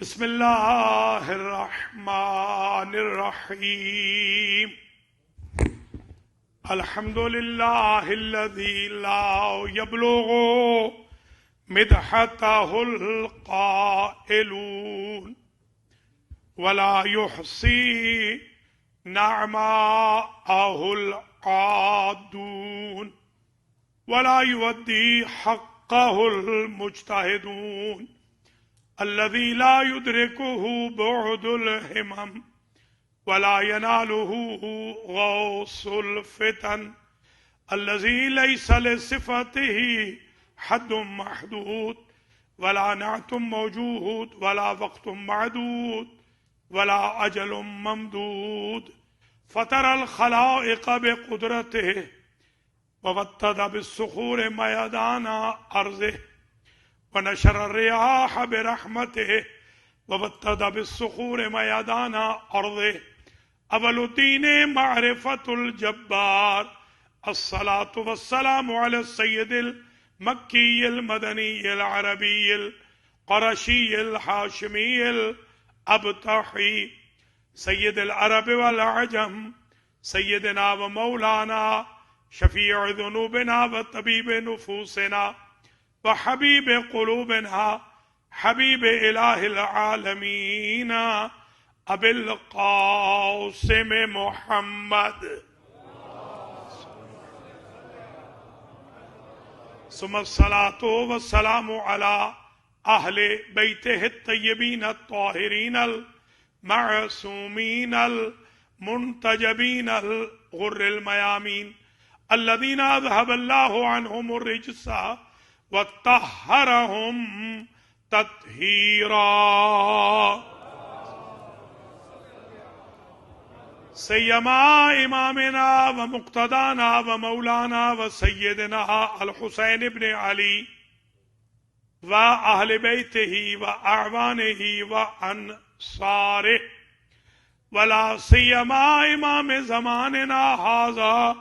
بسم اللہ الرحمن الرحیم الحمد للہ الذی لا یبلغ مدحتہ القائلون ولا یحصی نعماءہ العادون ولا یودی حقہ المجتہدون الذي لا يدركه بعد الهمم ولا يناله غوص الفتن الذي ليس لصفته حد محدود ولا نعت موجود ولا وقت معدود ولا أجل ممدود فطر الخلائق بقدرته ووتد بالصخور ميدان أرضه ونشر الرياح برحمته وبتد بالصخور ميدان أرضه أول الدين معرفة الجبار الصلاة والسلام على السيد المكي المدني العربي القرشي الحاشمي الأبطحي سيد العرب والعجم سيدنا ومولانا شفيع ذنوبنا وطبيب نفوسنا وحبیب قلوبنا حبیب الہ العالمین ابی القاسم محمد ثم الصلاة والسلام على اہل بیتہ الطیبین الطاہرین المعصومین المنتجبین الغر المیامین الذین اذهب اللہ عنہم الرجس وطهرهم تطهيرا سيما امامنا ومقتدانا ومولانا وسيدنا الحسين بن علي واهل بيته واعوانه وانصاره ولا سيما امام زماننا هذا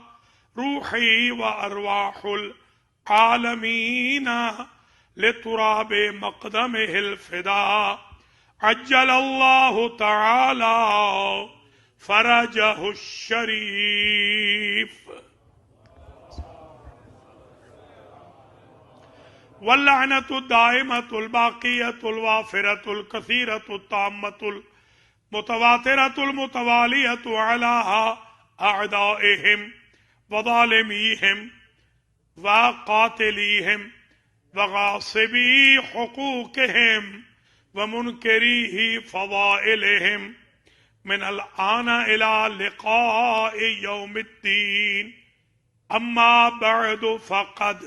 روحي وارواح عالمین لتراب مقدمه الفداء عجل اللہ تعالی فرجہ الشریف واللعنة الدائمة الباقية الوافرة الكثيرة التامة المتواترة المتوالية على أعدائهم وظالميهم وقاتليهم وغاصبي حقوقهم ومنكري فضائلهم من الآن إلى لقاء يوم الدين أما بعد فقد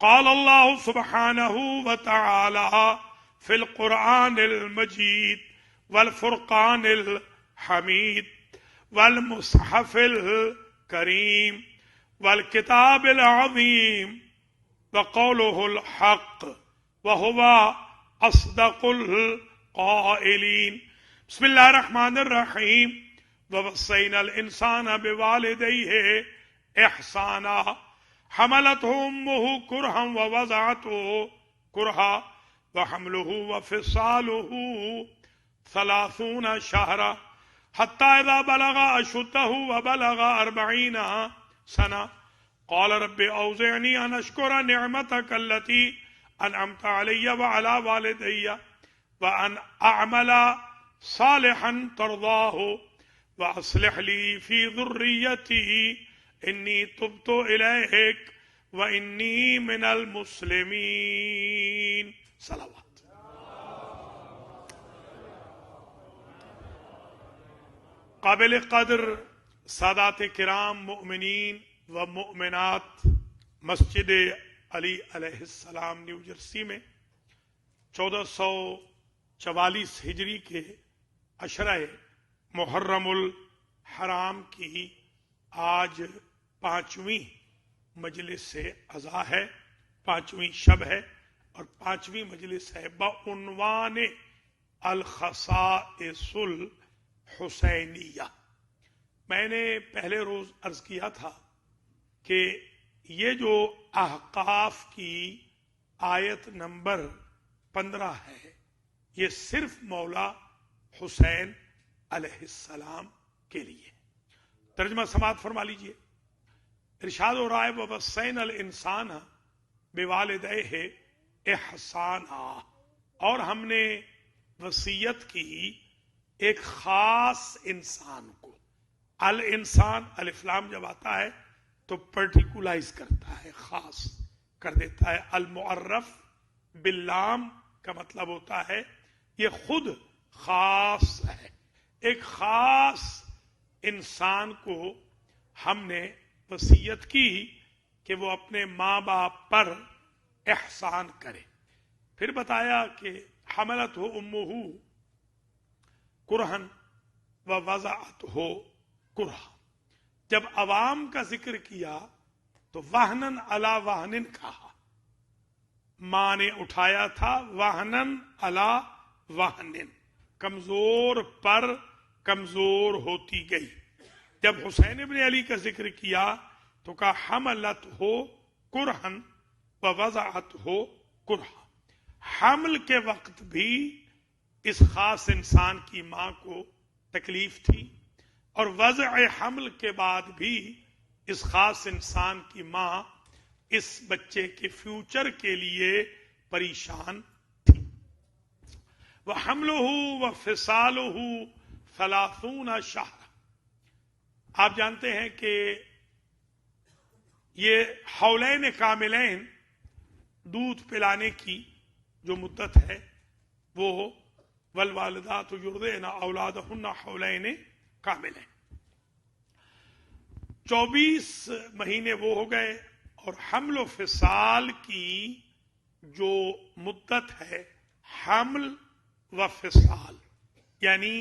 قال الله سبحانه وتعالى في القرآن المجيد والفرقان الحميد والمصحف الكريم والکتاب العظیم وقوله الحق وهو اصدق القائلین بسم اللہ الرحمن الرحیم ووصینا الانسان بوالدیہ احسانا حملته امه کرها ووضعته کرها وحمله وفصاله 30 شهرا حتى اذا بلغ اشده وبلغ 40 سنة قال رب اوزعني ان اشكر نعمتك التي انعمت علي وعلى والدي وان اعمل صالحا ترضاه واصلح لي في ذريتي اني تبت اليك واني من المسلمين صلوات قابل قدر سادات کرام مؤمنین و مؤمنات مسجد علی علیہ السلام نیو جرسی میں 1444 ہجری کے عشرہ محرم الحرام کی آج 5ویں مجلس سے عزا ہے، 5ویں شب ہے اور 5ویں مجلس ہے بعنوان الخصائص الحسینیہ۔ میں نے پہلے روز عرض کیا تھا کہ یہ جو احقاف کی آیت نمبر 15 ہے، یہ صرف مولا حسین علیہ السلام کے لیے. ترجمہ سماعت فرما لیجئے. ارشاد ہو رہا ہے وَوَصَّيْنَا الْإِنسَانَ بِوَالِدَيْهِ إِحْسَانًا، اور ہم نے وصیت کی ایک خاص انسان کو. الانسان الف لام جب آتا ہے تو پرٹیکولائز کرتا ہے، خاص کر دیتا ہے. المعرف باللام کا مطلب ہوتا ہے یہ خود خاص ہے. ایک خاص انسان کو ہم نے وصیت کی کہ وہ اپنے ماں باپ پر احسان کرے. پھر بتایا کہ حملت ہو امہ کرہن و وضعت ہو کرہ. جب عوام کا ذکر کیا تو وہنن علی وہنن کہا. ماں نے اٹھایا تھا وہنن علی وہنن، کمزور پر کمزور ہوتی گئی. جب حسین ابن علی کا ذکر کیا تو کہا حملت ہو کرہن و وضعت ہو کرہ. حمل کے وقت بھی اس خاص انسان کی ماں کو تکلیف تھی، اور وضع حمل کے بعد بھی اس خاص انسان کی ماں اس بچے کے فیوچر کے لیے پریشان تھی. وَحَمْلُهُ وَفِصَالُهُ 30 شہر. آپ جانتے ہیں کہ یہ حولین کاملین دودھ پلانے کی جو مدت ہے وہ والوالدات یرضعن اولادہن حولین کاملین، 24 مہینے وہ ہو گئے. اور حمل و فصال کی جو مدت ہے، حمل و فصال یعنی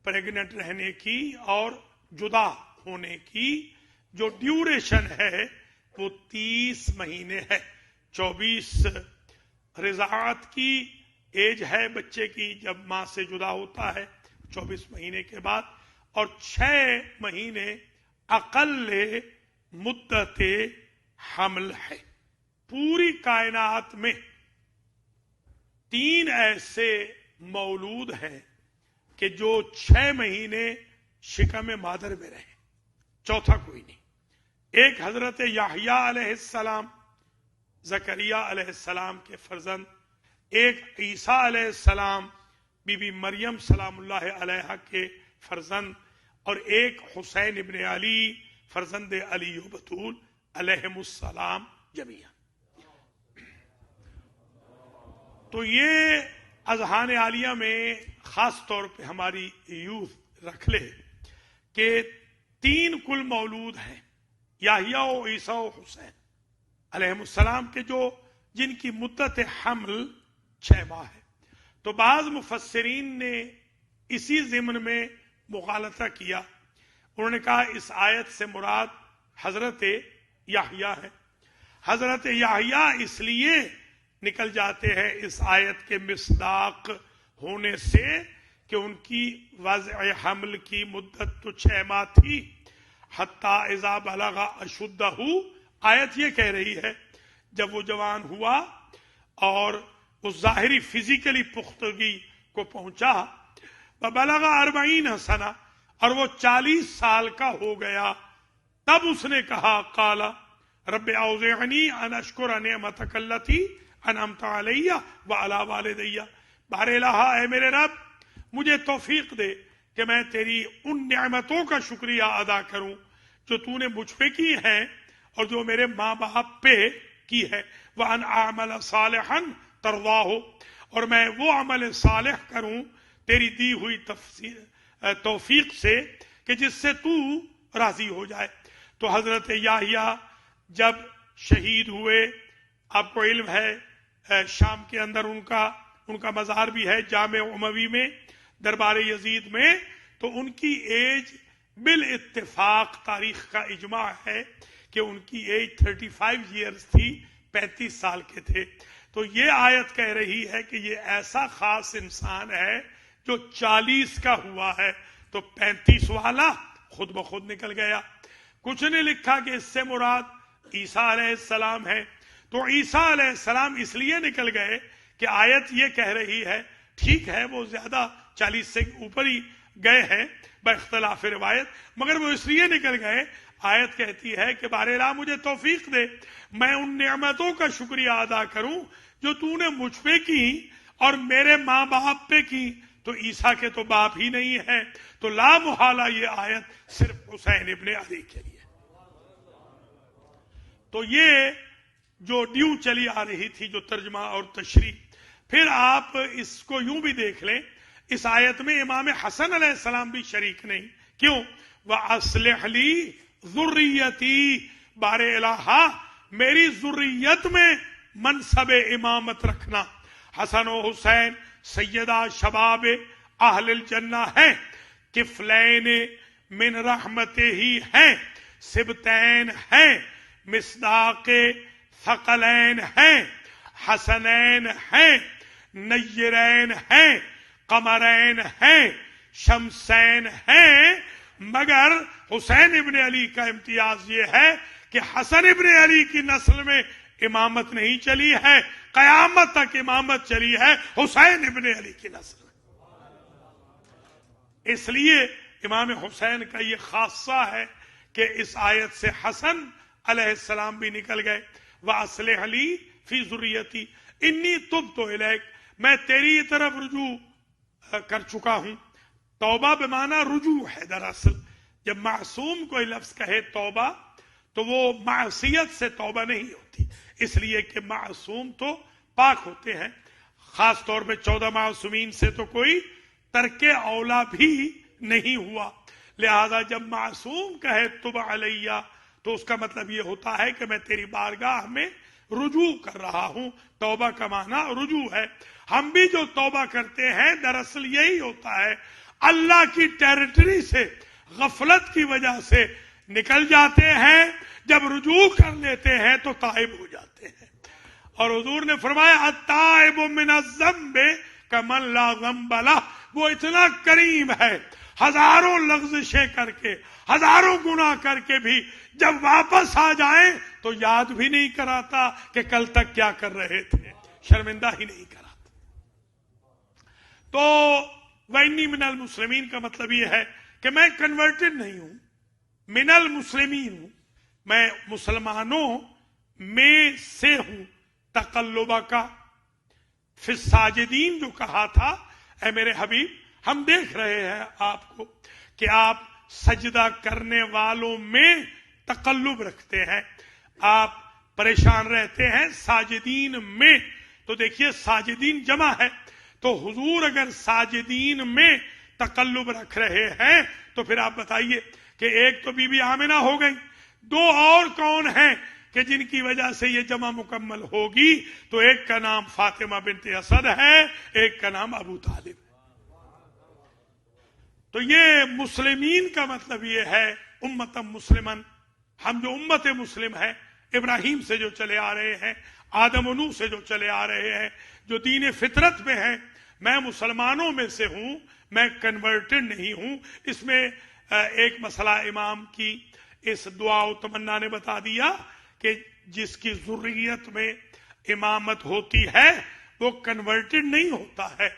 پریگننٹ رہنے کی اور جدا ہونے کی جو ڈیوریشن ہے وہ 30 مہینے ہے. 24 رضاعت کی ایج ہے بچے کی جب ماں سے جدا ہوتا ہے 24 مہینے کے بعد، اور 6 مہینے اقل مدت حمل ہے. پوری کائنات میں 3 ایسے مولود ہیں کہ جو 6 مہینے شکم مادر میں رہے، چوتھا کوئی نہیں. ایک حضرت یحییٰ علیہ السلام، زکریا علیہ السلام کے فرزند، ایک عیسیٰ علیہ السلام، بی بی مریم سلام اللہ علیہا کے فرزند، اور ایک حسین ابن علی فرزند علی و بطول علیہم السلام جمیعا. تو یہ اذہان عالیہ میں خاص طور پہ ہماری یوتھ رکھ لے کہ 3 کل مولود ہیں، یحییٰ و عیسیٰ و حسین علیہم السلام کے، جن کی مدت حمل 6 ماہ ہے. تو بعض مفسرین نے اسی ضمن میں مغالطہ کیا. انہوں نے کہا اس آیت سے مراد حضرت یحییٰ ہے. حضرت یحییٰ اس لیے نکل جاتے ہیں اس آیت کے مصداق ہونے سے کہ ان کی وضع حمل کی مدت تو 6 ماہ تھی. حتی اذا بلغ اشدہ، آیت یہ کہہ رہی ہے جب وہ جوان ہوا اور اس ظاہری فزیکلی پختگی کو پہنچا، وبلغ 40 سنہ، اور وہ 40 سال کا ہو گیا، تب اس نے کہا قال رب اوزعنی ان اشکر نعمتک التی انعمت علی وعلی والدی. بہر الہ، اے میرے رب مجھے توفیق دے کہ میں تیری ان نعمتوں کا شکریہ ادا کروں جو تو نے مجھ پہ کی ہیں اور جو میرے ماں باپ پہ کی ہے. وان اعمل صالحا ترضاہ، اور میں وہ عمل صالح کروں تیری دی ہوئی توفیق سے کہ جس سے تو راضی ہو جائے. تو حضرت یحییٰ جب شہید ہوئے، آپ کو علم ہے شام کے اندر ان کا مزار بھی ہے جامع اموی میں دربار یزید میں، تو ان کی ایج بالاتفاق تاریخ کا اجماع ہے کہ ان کی ایج 35 ایئرز تھی، 35 سال کے تھے. تو یہ آیت کہہ رہی ہے کہ یہ ایسا خاص انسان ہے جو 40 کا ہوا ہے، تو 35 والا خود بخود نکل گیا. کچھ نے لکھا کہ اس سے مراد عیسیٰ علیہ السلام ہے. تو عیسیٰ علیہ السلام اس لیے نکل گئے کہ آیت یہ کہہ رہی ہے ٹھیک ہے وہ زیادہ 40 سے اوپر ہی گئے ہیں باختلاف روایت، مگر وہ اس لیے نکل گئے، آیت کہتی ہے کہ بار الہ مجھے توفیق دے میں ان نعمتوں کا شکریہ ادا کروں جو تو نے مجھ پہ کی اور میرے ماں باپ پہ کی، تو عیسیٰ کے تو باپ ہی نہیں ہے، تو لا محالہ یہ آیت صرف حسین ابن علی کے لیے۔ تو یہ جو ڈیو چلی آ رہی تھی جو ترجمہ اور تشریح، پھر آپ اس کو یوں بھی دیکھ لیں، اس آیت میں امام حسن علیہ السلام بھی شریک نہیں، کیوں؟ وَأَصْلِحْ لِي ذُرِّيَّتِي، بار الہ میری ذریت میں منصب امامت رکھنا۔ حسن و حسین سیدہ شباب اہل الجنہ ہیں، کفلین من رحمت ہی ہیں، سبتین ہیں، مصداق ثقلین ہیں، حسنین ہیں، نیرین ہیں، قمرین ہیں، شمسین ہیں، مگر حسین ابن علی کا امتیاز یہ ہے کہ حسن ابن علی کی نسل میں امامت نہیں چلی ہے، قیامت تک امامت چلی ہے حسین ابن علی کی نسل میں۔ اس لیے امام حسین کا یہ خاصہ ہے کہ اس آیت سے حسن علیہ السلام بھی نکل گئے۔ وَأَصْلِحْ لِي فِي ذُرِّيَّتِي إِنِّي تُبْتُ إِلَيْكَ، میں تیری طرف رجوع کر چکا ہوں۔ توبہ بمعنی رجوع ہے، دراصل جب معصوم کوئی لفظ کہے توبہ تو وہ معصیت سے توبہ نہیں ہوتی، اس لیے کہ معصوم تو پاک ہوتے ہیں، خاص طور پہ 14 معصومین سے تو کوئی ترک اولا بھی نہیں ہوا، لہذا جب معصوم کہے تب علیہ تو اس کا مطلب یہ ہوتا ہے کہ میں تیری بارگاہ میں رجوع کر رہا ہوں۔ توبہ کا معنی رجوع ہے۔ ہم بھی جو توبہ کرتے ہیں دراصل یہی ہوتا ہے، اللہ کی ٹیریٹری سے غفلت کی وجہ سے نکل جاتے ہیں، جب رجوع کر لیتے ہیں تو تائب ہو جاتے ہیں۔ اور حضور نے فرمایا التائب من الذنب کمن لا ذنب لہ، وہ اتنا کریم ہے، ہزاروں لغزشیں کر کے ہزاروں گناہ کر کے بھی جب واپس آ جائیں تو یاد بھی نہیں کراتا کہ کل تک کیا کر رہے تھے، شرمندہ ہی نہیں کراتا۔ تو وَإِنِّي مِنَ الْمُسْلِمِينَ کا مطلب یہ ہے کہ میں کنورٹڈ نہیں ہوں، من المسلمین ہوں، میں مسلمانوں میں سے ہوں۔ تقلبہ کا فی الساجدین جو کہا تھا، اے میرے حبیب ہم دیکھ رہے ہیں آپ کو کہ آپ سجدہ کرنے والوں میں تقلب رکھتے ہیں، آپ پریشان رہتے ہیں ساجدین میں، تو دیکھیے ساجدین جمع ہے، تو حضور اگر ساجدین میں تقلب رکھ رہے ہیں تو پھر آپ بتائیے کہ ایک تو بی بی آمنہ ہو گئی، دو اور کون ہیں کہ جن کی وجہ سے یہ جمع مکمل ہوگی؟ تو ایک کا نام فاطمہ بنت اسد ہے، ایک کا نام ابو طالب۔ تو یہ مسلمین کا مطلب یہ ہے امت مسلمن، ہم جو امت مسلم ہے، ابراہیم سے جو چلے آ رہے ہیں، آدم و نوح سے جو چلے آ رہے ہیں، جو دین فطرت میں ہیں، میں مسلمانوں میں سے ہوں، میں کنورٹڈ نہیں ہوں۔ اس میں ایک مسئلہ امام کی اس دعا و تمنا نے بتا دیا کہ جس کی ذریت میں امامت ہوتی ہے وہ کنورٹڈ نہیں ہوتا ہے،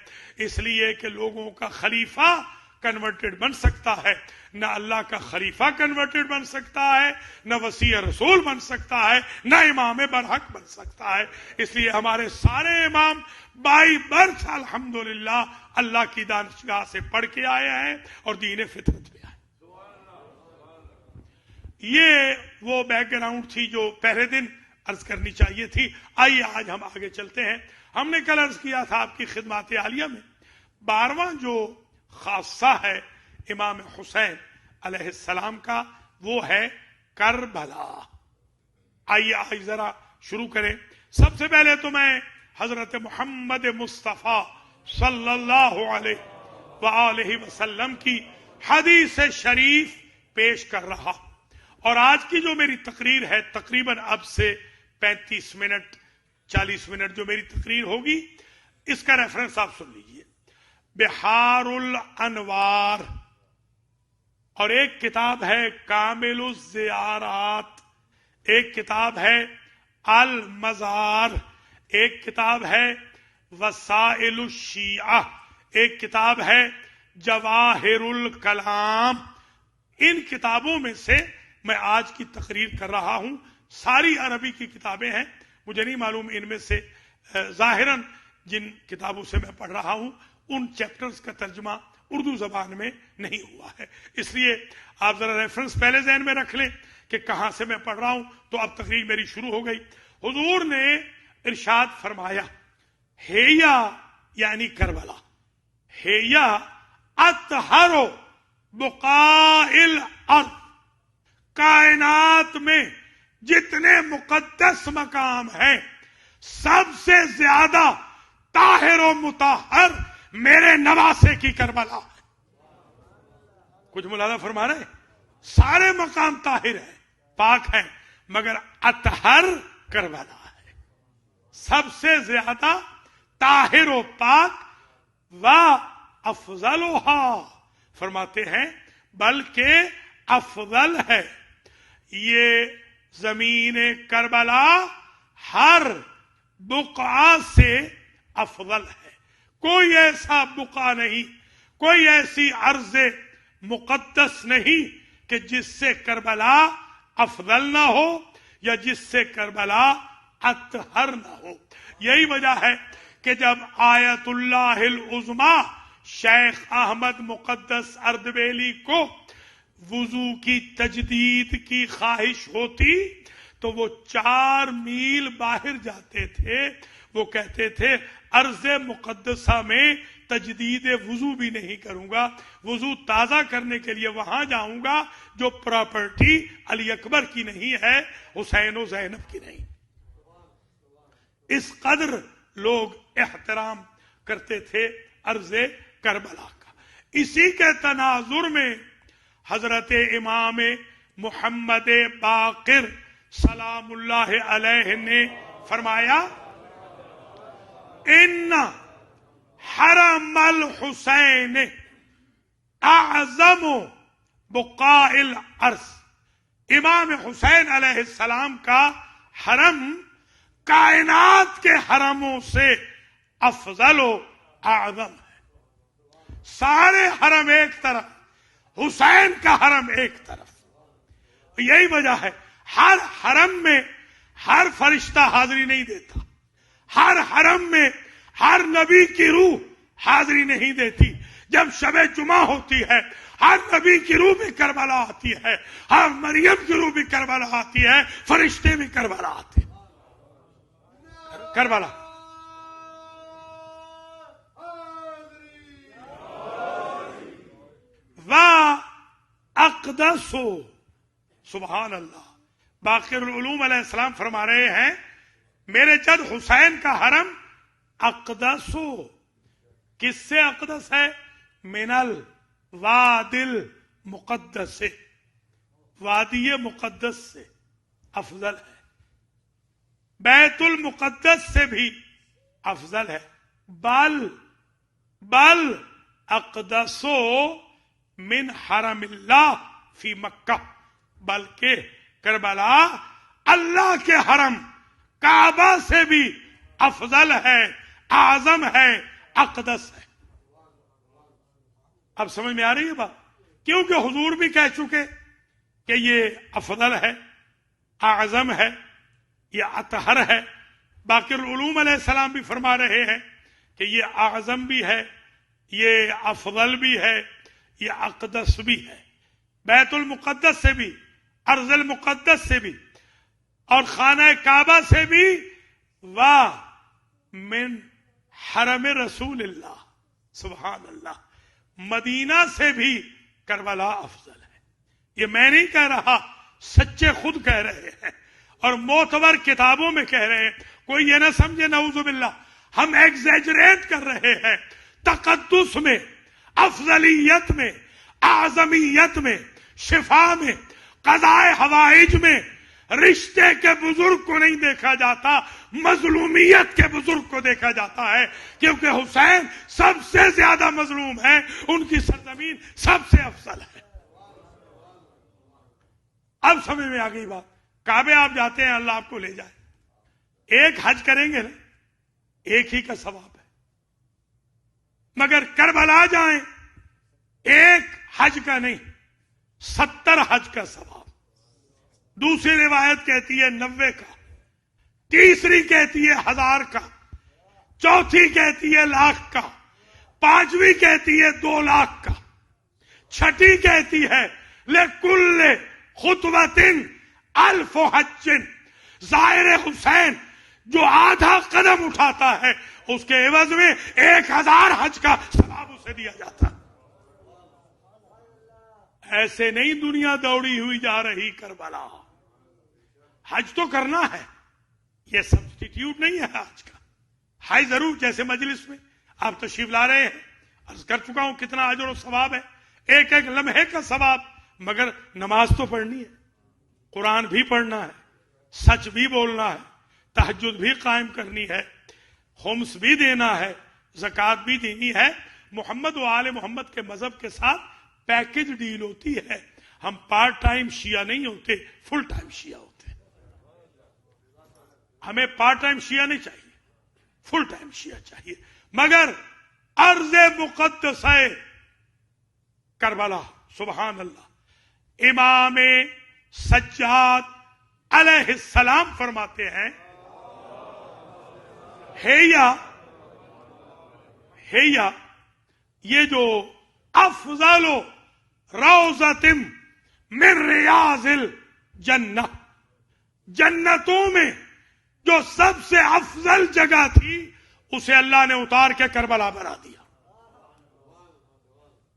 اس لیے کہ لوگوں کا خلیفہ کنورٹڈ بن سکتا ہے، نہ اللہ کا خلیفہ کنورٹڈ بن سکتا ہے، نہ وسیع رسول بن سکتا ہے، نہ امام برحق بن سکتا ہے۔ اس لیے ہمارے سارے امام بائی برتھ الحمدللہ اللہ کی دانشگاہ سے پڑھ کے آئے ہیں اور دین فطرت میں آئے۔ یہ وہ بیک گراؤنڈ تھی جو پہلے دن عرض کرنی چاہیے تھی۔ آئیے آج ہم آگے چلتے ہیں۔ ہم نے کل عرض کیا تھا آپ کی خدمات عالیہ میں 12واں جو خاصہ ہے امام حسین علیہ السلام کا، وہ ہے کربلا۔ آئیے آج ذرا شروع کریں۔ سب سے پہلے تو میں حضرت محمد مصطفیٰ صلی اللہ علیہ وآلہ وسلم کی حدیث شریف پیش کر رہا، اور آج کی جو میری تقریر ہے تقریباً اب سے 35 منٹ 40 منٹ جو میری تقریر ہوگی، اس کا ریفرنس آپ سن لیجئے۔ بحار الانوار، اور ایک کتاب ہے کامل الزیارات، ایک کتاب ہے المزار، ایک کتاب ہے وسائل الشیعہ، ایک کتاب ہے جواہر الکلام. ان کتابوں میں سے میں آج کی تقریر کر رہا ہوں. ساری عربی کی کتابیں ہیں. مجھے نہیں معلوم ان میں سے ظاہراً جن کتابوں سے میں پڑھ رہا ہوں ان چیپٹرز کا ترجمہ اردو زبان میں نہیں ہوا ہے. اس لیے آپ ذرا ریفرنس پہلے ذہن میں رکھ لیں کہ کہاں سے میں پڑھ رہا ہوں. تو اب تقریر میری شروع ہو گئی. حضور نے ارشاد فرمایا، ہییا یعنی کربلا، ہییا اطہر بقاء الارض، کائنات میں جتنے مقدس مقام ہیں سب سے زیادہ طاہر و مطہر میرے نواسے کی کربلا ہے. کچھ ملاحظہ فرما رہے ہیں؟ سارے مقام طاہر ہیں، پاک ہیں، مگر اطہر کربلا ہے. سب سے زیادہ طاہر و پاک و افضلها، فرماتے ہیں بلکہ افضل ہے یہ زمین کربلا، ہر بقعہ سے افضل ہے. کوئی ایسا بقعہ نہیں، کوئی ایسی ارض مقدس نہیں کہ جس سے کربلا افضل نہ ہو یا جس سے کربلا اطہر نہ ہو. یہی وجہ ہے کہ جب آیت اللہ العظمی شیخ احمد مقدس اردبیلی کو وضو کی تجدید کی خواہش ہوتی تو وہ 4 میل باہر جاتے تھے. وہ کہتے تھے ارض مقدسہ میں تجدید وضو بھی نہیں کروں گا، وضو تازہ کرنے کے لیے وہاں جاؤں گا جو پراپرٹی علی اکبر کی نہیں ہے، حسین و زینب کی نہیں. اس قدر لوگ احترام کرتے تھے ارض کربلا کا. اسی کے تناظر میں حضرت امام محمد باقر سلام اللہ علیہ نے فرمایا، ان حرم الحسین اعظم بقاء الارض، امام حسین علیہ السلام کا حرم کائنات کے حرموں سے افضل و اعظم ہے. سارے حرم ایک طرف، حسین کا حرم ایک طرف. یہی وجہ ہے ہر حرم میں ہر فرشتہ حاضری نہیں دیتا، ہر حرم میں ہر نبی کی روح حاضری نہیں دیتی. جب شب جمعہ ہوتی ہے ہر نبی کی روح بھی کربلا آتی ہے، ہر مریم کی روح بھی کربلا آتی ہے، فرشتے بھی کربلا آتے ہیں. کربلا اقدس، سبحان اللہ. باقر العلوم علیہ السلام فرما رہے ہیں میرے جد حسین کا حرم اقدس، کس سے اقدس ہے؟ من الواد المقدس سے، وادی مقدس سے افضل ہے، بیت المقدس سے بھی افضل ہے. بل اقدسو من حرم اللہ فی مکہ، بلکہ کربلا اللہ کے حرم کعبہ سے بھی افضل ہے، اعظم ہے، اقدس ہے. اب سمجھ میں آ رہی ہے بات؟ کیونکہ حضور بھی کہہ چکے کہ یہ افضل ہے، اعظم ہے، یہ اطہر ہے. باقر العلوم علیہ السلام بھی فرما رہے ہیں کہ یہ اعظم بھی ہے، یہ افضل بھی ہے، یہ اقدس بھی ہے. بیت المقدس سے بھی، ارض المقدس سے بھی، اور خانہ کعبہ سے بھی، من حرم رسول اللہ، سبحان اللہ، مدینہ سے بھی کربلا افضل ہے. یہ میں نہیں کہہ رہا، سچے خود کہہ رہے ہیں اور معتبر کتابوں میں کہہ رہے ہیں. کوئی یہ نہ سمجھے نعوذ باللہ ہم ایگزیجریٹ کر رہے ہیں. تقدس میں، افضلیت میں، اعظمیت میں، شفا میں، قضاء حوائج میں رشتے کے بزرگ کو نہیں دیکھا جاتا، مظلومیت کے بزرگ کو دیکھا جاتا ہے. کیونکہ حسین سب سے زیادہ مظلوم ہے، ان کی سرزمین سب سے افضل ہے. اب سمجھ میں آ گئی بات. کعبے آپ جاتے ہیں، اللہ آپ کو لے جائے. ایک حج کریں گے نا، ایک ہی کا ثواب ہے. مگر کربلا جائیں، ایک حج کا نہیں 70 حج کا ثواب. دوسری روایت کہتی ہے 90 کا، تیسری کہتی ہے 1000 کا، چوتھی کہتی ہے 1,00,000 کا، پانچویں کہتی ہے 2,00,000 کا، چھٹی کہتی ہے لکل خطوۃ 1000 حج. زائر حسین جو آدھا قدم اٹھاتا ہے اس کے عوض میں 1000 حج کا ثواب اسے دیا جاتا ہے. ایسے نہیں دنیا دوڑی ہوئی جا رہی کربلا. حج تو کرنا ہے، یہ سبسٹیٹیوٹ نہیں ہے حج کا. حج ضرور، جیسے مجلس میں آپ تشریف لا رہے ہیں، عرض کر چکا ہوں کتنا اجر و ثواب ہے، ایک ایک لمحے کا ثواب. مگر نماز تو پڑھنی ہے، قرآن بھی پڑھنا ہے، سچ بھی بولنا ہے، تہجد بھی قائم کرنی ہے، خمس بھی دینا ہے، زکوٰۃ بھی دینی ہے. محمد و آل محمد کے مذہب کے ساتھ پیکج ڈیل ہوتی ہے. ہم پارٹ ٹائم شیعہ نہیں ہوتے، فل ٹائم شیعہ ہوتے ہیں. ہمیں پارٹ ٹائم شیعہ نہیں چاہیے، فل ٹائم شیعہ چاہیے. مگر ارض مقدس ہے کربلا، سبحان اللہ. امام سجاد علیہ السلام فرماتے ہیں، ہیا یہ جو افضل روضۃ من ریاض الجنہ، جنتوں میں جو سب سے افضل جگہ تھی اسے اللہ نے اتار کے کربلا بنا دیا.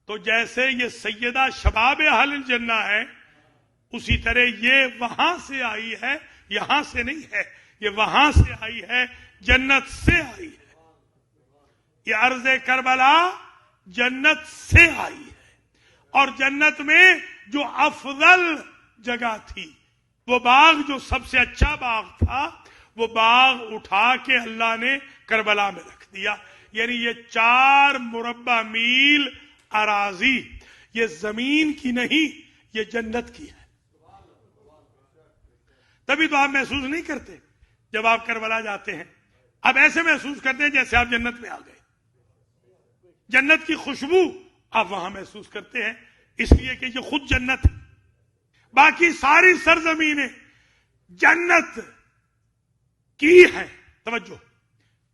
تو جیسے یہ سیدہ شباب اہل الجنہ ہے، اسی طرح یہ وہاں سے آئی ہے، یہاں سے نہیں ہے. یہ وہاں سے آئی ہے، جنت سے آئی ہے. یہ ارض کربلا جنت سے آئی ہے، اور جنت میں جو افضل جگہ تھی، وہ باغ جو سب سے اچھا باغ تھا، وہ باغ اٹھا کے اللہ نے کربلا میں رکھ دیا. یعنی یہ 4 مربع میل اراضی یہ زمین کی نہیں، یہ جنت کی ہے. تبھی تو آپ محسوس نہیں کرتے جب آپ کربلا جاتے ہیں. اب ایسے محسوس کرتے ہیں جیسے آپ جنت میں آ گئے. جنت کی خوشبو آپ وہاں محسوس کرتے ہیں، اس لیے کہ یہ خود جنت ہے. باقی ساری سرزمینیں جنت کی ہیں. توجہ،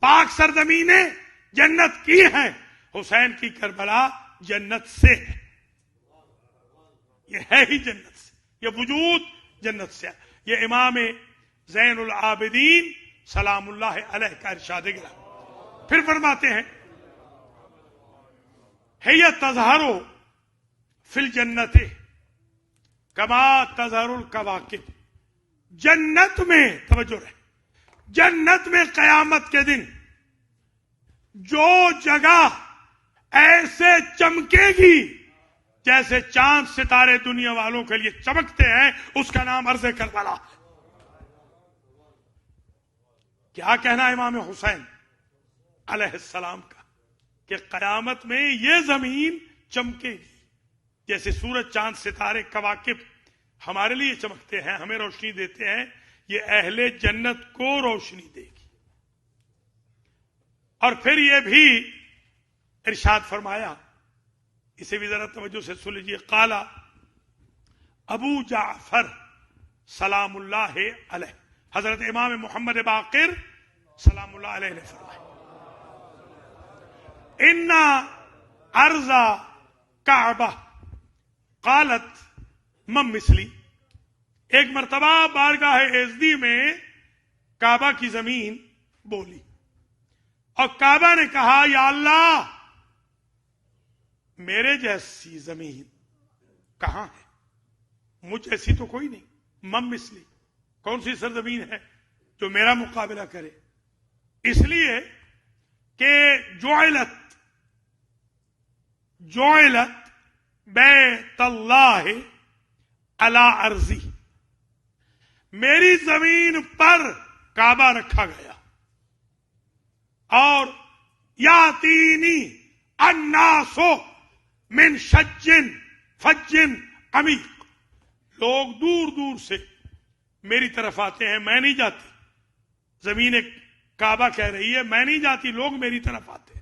پاک سرزمینیں جنت کی ہیں. حسین کی کربلا جنت سے ہے، یہ ہے ہی جنت سے، یہ وجود جنت سے ہے. یہ امام زین العابدین سلام اللہ علیہ کا ارشاد گرامی. پھر فرماتے ہیں، ہی تظہر فی الجنت کما تظہر الکواکب. جنت میں، توجہ رہے، جنت میں قیامت کے دن جو جگہ ایسے چمکے گی جیسے چاند ستارے دنیا والوں کے لیے چمکتے ہیں، اس کا نام ارض کربلا ہے. کیا کہنا امام حسین علیہ السلام کا کہ قیامت میں یہ زمین چمکے گی جیسے سورج چاند ستارے کواکب ہمارے لیے چمکتے ہیں، ہمیں روشنی دیتے ہیں. یہ اہل جنت کو روشنی دے گی. اور پھر یہ بھی ارشاد فرمایا، اسے بھی ذرا توجہ سے سن لیجیے. قال ابو جعفر سلام اللہ علیہ، حضرت امام محمد باقر سلام اللہ علیہ نے فرمایا، ان ارض کعبہ قالت من مثلی. ایک مرتبہ بارگاہ یزدی میں کعبہ کی زمین بولی، اور کعبہ نے کہا، یا اللہ میرے جیسی زمین کہاں ہے؟ مجھ ایسی تو کوئی نہیں. من مثلی، کون سی سرزمین ہے جو میرا مقابلہ کرے؟ اس لیے کہ جعلت بیت اللہ علی ارضی، میری زمین پر کعبہ رکھا گیا. اور یاتینی الناس من شجن فجن عمیق، لوگ دور دور سے میری طرف آتے ہیں. میں نہیں جاتی، زمین کعبہ کہہ رہی ہے میں نہیں جاتی، لوگ میری طرف آتے ہیں.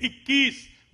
21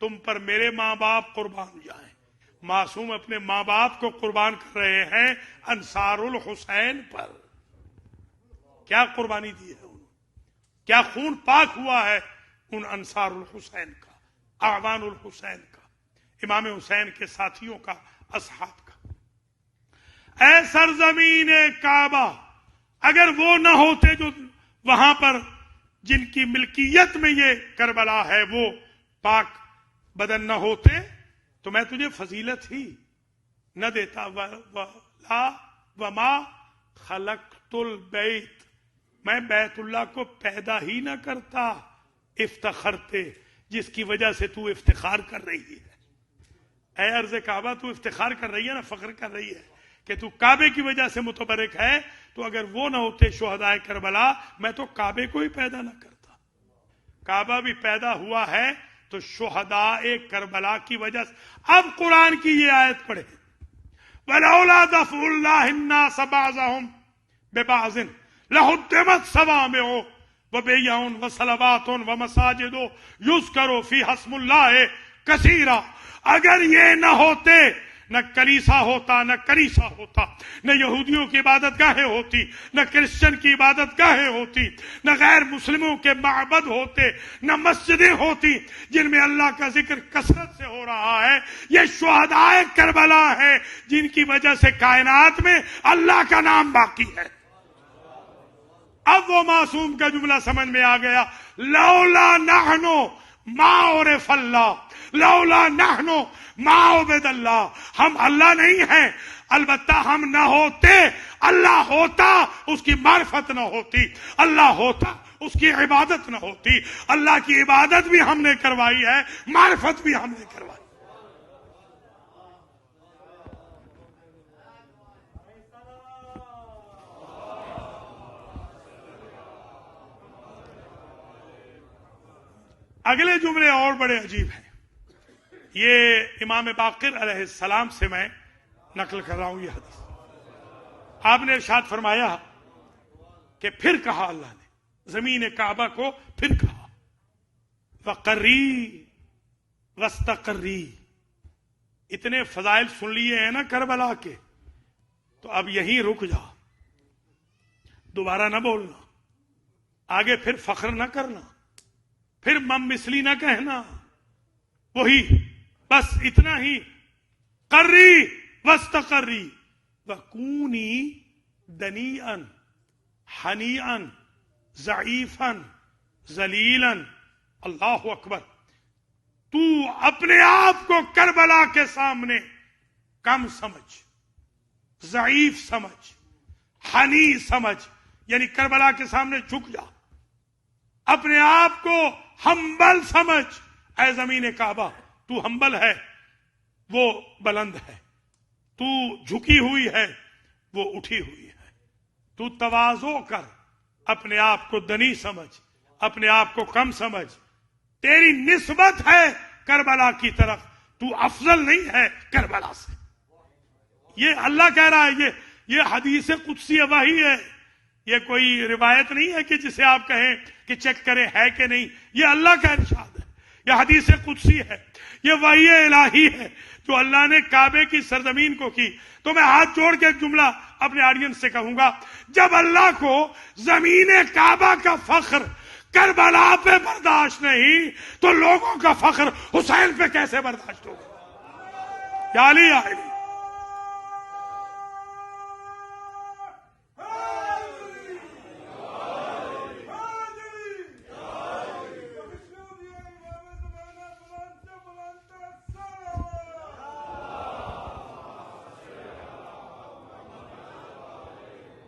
تم پر میرے ماں باپ قربان جائیں. معصوم اپنے ماں باپ کو قربان کر رہے ہیں انصار الحسین پر. کیا قربانی دی ہے انہوں نے, کیا خون پاک ہوا ہے ان انصار الحسین کا, اعوان الحسین کا, امام حسین کے ساتھیوں کا, اصحاب کا. اے سرزمین کعبہ, اگر وہ نہ ہوتے جو وہاں پر جن کی ملکیت میں یہ کربلا ہے وہ پاک بدن نہ ہوتے تو میں تجھے فضیلت ہی نہ دیتا. وما خلقت البیت, میں بیت اللہ کو پیدا ہی نہ کرتا. افتخرتے, جس کی وجہ سے تو افتخار کر رہی ہے. اے ارض کعبہ, تو افتخار کر رہی ہے نا, فخر کر رہی ہے کہ تو کعبے کی وجہ سے متبرک ہے. تو اگر وہ نہ ہوتے شہدائے کربلا, میں تو کعبے کو ہی پیدا نہ کرتا. کعبہ بھی پیدا ہوا ہے تو شہدائے کربلا کی وجہ سے. اب قرآن کی یہ آیت پڑھے, وَلَوْلَا دَفْعُ اللَّهِ النَّاسَ بَعْضَهُمْ بِبَعْضٍ لَهُدِّمَتْ صَوَامِعُ وَبِيَعٌ وَصَلَوَاتٌ وَمَسَاجِدُ يُذْكَرُ فِيهَا اسْمُ اللَّهِ كَثِيرًا. اگر یہ نہ ہوتے, نہ کلیسا ہوتا, نہ کلیسا ہوتا, نہ یہودیوں کی عبادت گاہیں ہوتی, نہ کرسچن کی عبادت گاہیں ہوتی, نہ غیر مسلموں کے معبد ہوتے, نہ مسجدیں ہوتی جن میں اللہ کا ذکر کثرت سے ہو رہا ہے. یہ شہدائے کربلا ہے جن کی وجہ سے کائنات میں اللہ کا نام باقی ہے. اب وہ معصوم کا جملہ سمجھ میں آ گیا, لولا نحنو ما عرف اللہ, لولا نحنو ما عبد اللہ. ہم اللہ نہیں ہیں, البتہ ہم نہ ہوتے اللہ ہوتا, اس کی معرفت نہ ہوتی. اللہ ہوتا, اس کی عبادت نہ ہوتی. اللہ کی عبادت بھی ہم نے کروائی ہے, معرفت بھی ہم نے کروائی. اگلے جملے اور بڑے عجیب ہیں. یہ امام باقر علیہ السلام سے میں نقل کر رہا ہوں یہ حدیث. آپ نے ارشاد فرمایا کہ پھر کہا اللہ نے زمین کعبہ کو, پھر کہا وقری واستقری. اتنے فضائل سن لیے ہیں نا کربلا کے, تو اب یہیں رک جا, دوبارہ نہ بولنا, آگے پھر فخر نہ کرنا, پھر مم مثلی نہ کہنا, وہی بس اتنا ہی. قری واستقری وکونی دنیئا حنیئا ضعیفا ذلیلا. اللہ اکبر. تو اپنے آپ کو کربلا کے سامنے کم سمجھ, ضعیف سمجھ, حنی سمجھ, یعنی کربلا کے سامنے جھک جا. اپنے آپ کو ہمبل سمجھ. اے زمین کعبہ, تو ہمبل ہے, وہ بلند ہے. تو جھکی ہوئی ہے, وہ اٹھی ہوئی ہے. تو تواضع کر, اپنے آپ کو دنی سمجھ, اپنے آپ کو کم سمجھ. تیری نسبت ہے کربلا کی طرف, تو افضل نہیں ہے کربلا سے. یہ اللہ کہہ رہا ہے, یہ حدیث قدسی وحی ہے. یہ کوئی روایت نہیں ہے کہ جسے آپ کہیں کہ چیک کریں ہے کہ نہیں. یہ اللہ کا ارشاد ہے, یہ حدیث قدسی ہے, یہ وحی الہی ہے جو اللہ نے کعبے کی سرزمین کو کی. تو میں ہاتھ جوڑ کے ایک جملہ اپنے آڈینس سے کہوں گا, جب اللہ کو زمین کعبہ کا فخر کربلا پہ برداشت نہیں تو لوگوں کا فخر حسین پہ کیسے برداشت ہوگا؟ یا علی یا علی.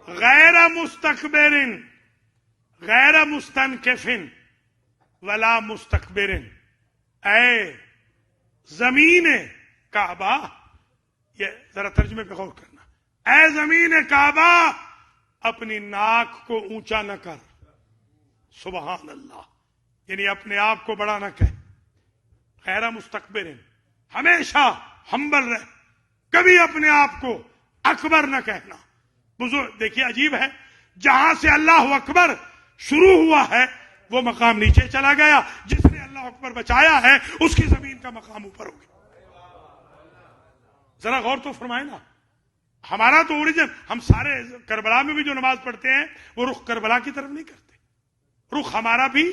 غیر مستکبر غیر مستنکف ولا مستکبر. اے زمین کعبہ, یہ ذرا ترجمے پہ غور کرنا. اے زمین کعبہ, اپنی ناک کو اونچا نہ کر. سبحان اللہ, یعنی اپنے آپ کو بڑا نہ کہہ. غیر مستکبر, ہمیشہ ہمبل رہ, کبھی اپنے آپ کو اکبر نہ کہنا. بزرگ دیکھیے عجیب ہے, جہاں سے اللہ اکبر شروع ہوا ہے وہ مقام نیچے چلا گیا. جس نے اللہ اللہ اکبر بچایا ہے اس کی زمین کا مقام اوپر ہو گیا. ذرا غور تو فرمائے نا. ہمارا تو اوریجن، ہم سارے کربلا میں بھی جو نماز پڑھتے ہیں وہ رخ کربلا کی طرف نہیں کرتے. رخ ہمارا بھی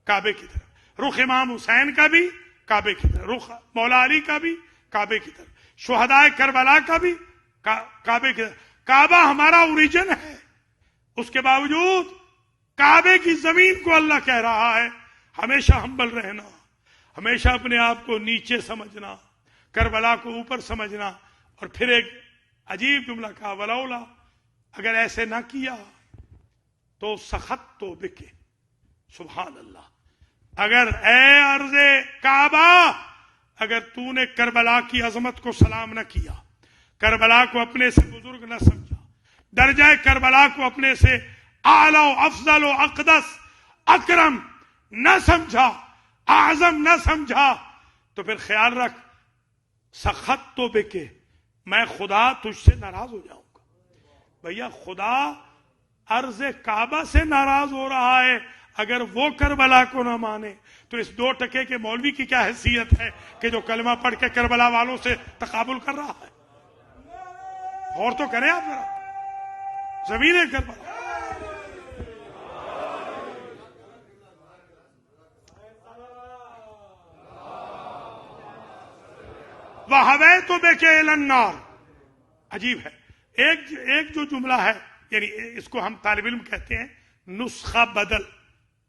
کعبے کی طرف، رخ امام حسین کا بھی کعبے کی طرف، رخ مولا علی کا بھی کعبے کی طرف، شہدائے کربلا کا بھی کعبے کی طرف. کعبہ ہمارا اوریجن ہے، اس کے باوجود کعبے کی زمین کو اللہ کہہ رہا ہے ہمیشہ ہمبل رہنا، ہمیشہ اپنے آپ کو نیچے سمجھنا، کربلا کو اوپر سمجھنا. اور پھر ایک عجیب جملہ کہا، ولولا، اگر ایسے نہ کیا تو سخت تو بکے. سبحان اللہ. اگر اے عرض کعبہ، اگر تو نے کربلا کی عظمت کو سلام نہ کیا، کربلا کو اپنے سے بزرگ نہ سمجھا، درجہ کربلا کو اپنے سے اعلی و افضل و اقدس اکرم نہ سمجھا، اعظم نہ سمجھا، تو پھر خیال رکھ سخت تو بکے، میں خدا تجھ سے ناراض ہو جاؤں گا. بھیا خدا عرض کعبہ سے ناراض ہو رہا ہے، اگر وہ کربلا کو نہ مانے تو اس 2 ٹکے کے مولوی کی کیا حیثیت ہے کہ جو کلمہ پڑھ کے کربلا والوں سے تقابل کر رہا ہے. اور تو کریں آپ ذرا. زمین کربلا، وَهَوَيْتُ بِكَ إِلَى النَّارِ. عجیب ہے. ایک جو جملہ ہے، یعنی اس کو ہم طالب علم کہتے ہیں نسخہ بدل.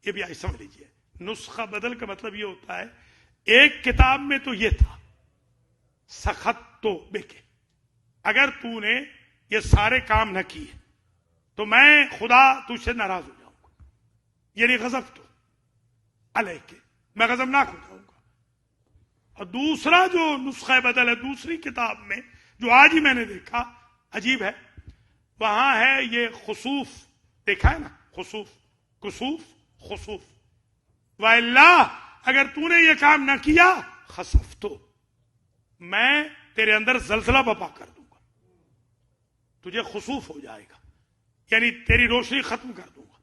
یہ بھی آئی سمجھ لیجیے. نسخہ بدل کا مطلب یہ ہوتا ہے ایک کتاب میں تو یہ تھا سخت تو بکے، اگر تو نے یہ سارے کام نہ کیے تو میں خدا تجھ سے ناراض ہو جاؤں گا، یعنی غضب تو علیک، میں غضبناک ہو جاؤں گا. اور دوسرا جو نسخہ بدل ہے دوسری کتاب میں جو آج ہی میں نے دیکھا، عجیب ہے، وہاں ہے یہ خسوف. دیکھا ہے نا، خسوف، کسوف، خسوف. وَإِلَّا، اگر تو نے یہ کام نہ کیا، خسف تو، میں تیرے اندر زلزلہ بپا کر دوں گا، تجھے خسوف ہو جائے گا، یعنی تیری روشنی ختم کر دوں گا،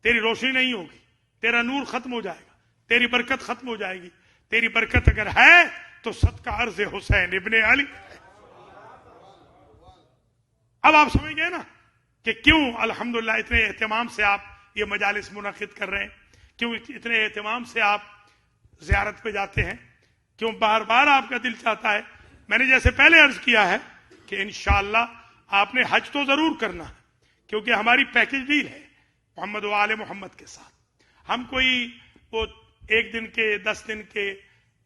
تیری روشنی نہیں ہوگی، تیرا نور ختم ہو جائے گا، تیری برکت ختم ہو جائے گی. تیری برکت اگر ہے تو صدقہ عرض حسین ابن علی. اب آپ سمجھ گئے نا کہ کیوں الحمدللہ اتنے اہتمام سے آپ یہ مجالس منعقد کر رہے ہیں، کیوں اتنے اہتمام سے آپ زیارت پہ جاتے ہیں، کیوں بار بار آپ کا دل چاہتا ہے. میں نے جیسے پہلے عرض کیا ہے کہ انشاءاللہ آپ نے حج تو ضرور کرنا ہے، کیونکہ ہماری پیکج ڈیل ہے محمد و آل محمد کے ساتھ. ہم کوئی وہ 1 دن کے 10 دن کے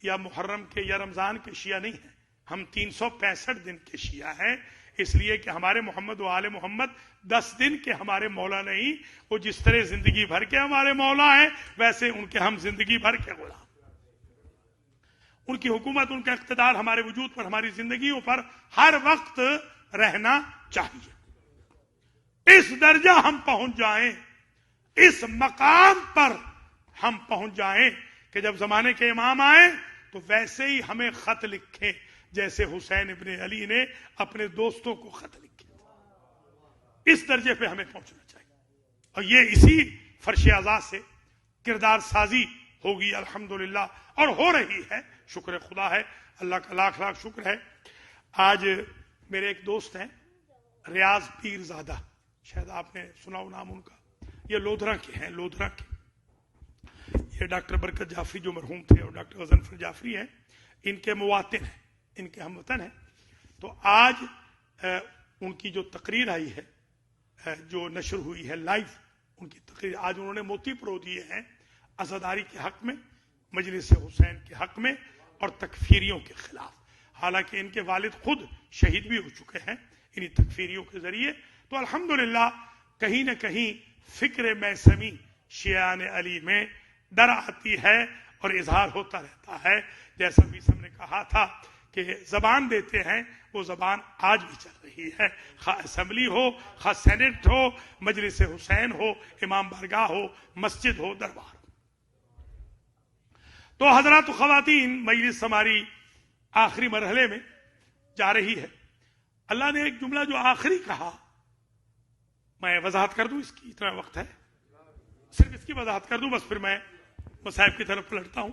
یا محرم کے یا رمضان کے شیعہ نہیں ہیں، ہم 365 دن کے شیعہ ہیں. اس لیے کہ ہمارے محمد و آل محمد 10 دن کے ہمارے مولا نہیں، وہ جس طرح زندگی بھر کے ہمارے مولا ہیں ویسے ان کے ہم زندگی بھر کے غلام. ان کی حکومت، ان کا اقتدار ہمارے وجود پر، ہماری زندگیوں پر ہر وقت رہنا چاہیے. اس درجہ ہم پہنچ جائیں، اس مقام پر ہم پہنچ جائیں کہ جب زمانے کے امام آئیں تو ویسے ہی ہمیں خط لکھیں جیسے حسین ابن علی نے اپنے دوستوں کو خط لکھے. اس درجے پہ ہمیں پہنچنا چاہیے. اور یہ اسی فرش اعضاء سے کردار سازی ہوگی الحمدللہ، اور ہو رہی ہے. شکر خدا ہے، اللہ کا لاکھ لاکھ شکر ہے. آج میرے ایک دوست ہیں ریاض پیر زادہ، شاید آپ نے سنا ہو نام ان کا. یہ لودھرا کے ہیں، لودھرا کے. یہ ڈاکٹر برکت جعفری جو مرحوم تھے اور ڈاکٹر غضنفر جعفری ہیں، ان کے مواطن ہیں، ان کے ہم وطن ہیں. تو آج ان کی جو تقریر آئی ہے، جو نشر ہوئی ہے لائیو، ان کی تقریر آج انہوں نے موتی پرو دیے ہیں عزاداری کے حق میں، مجلس حسین کے حق میں اور تکفیریوں کے خلاف. حالانکہ ان کے والد خود شہید بھی ہو چکے ہیں انہی تکفیریوں کے ذریعے. تو الحمدللہ کہیں نہ کہیں فکر میثمی شیعان علی میں در آتی ہے اور اظہار ہوتا رہتا ہے. جیسا بھی ہم نے کہا تھا کہ زبان دیتے ہیں، وہ زبان آج بھی چل رہی ہے، خواہ اسمبلی ہو، خواہ سینٹ ہو، مجلس حسین ہو، امام بارگاہ ہو، مسجد ہو، دربار ہو. تو حضرات و خواتین، مجلس ہماری آخری مرحلے میں جا رہی ہے. اللہ نے ایک جملہ جو آخری کہا، میں وضاحت کر دوں اس کی، اتنا وقت ہے، صرف اس کی وضاحت کر دوں بس، پھر میں مصائب کی طرف پلٹتا ہوں.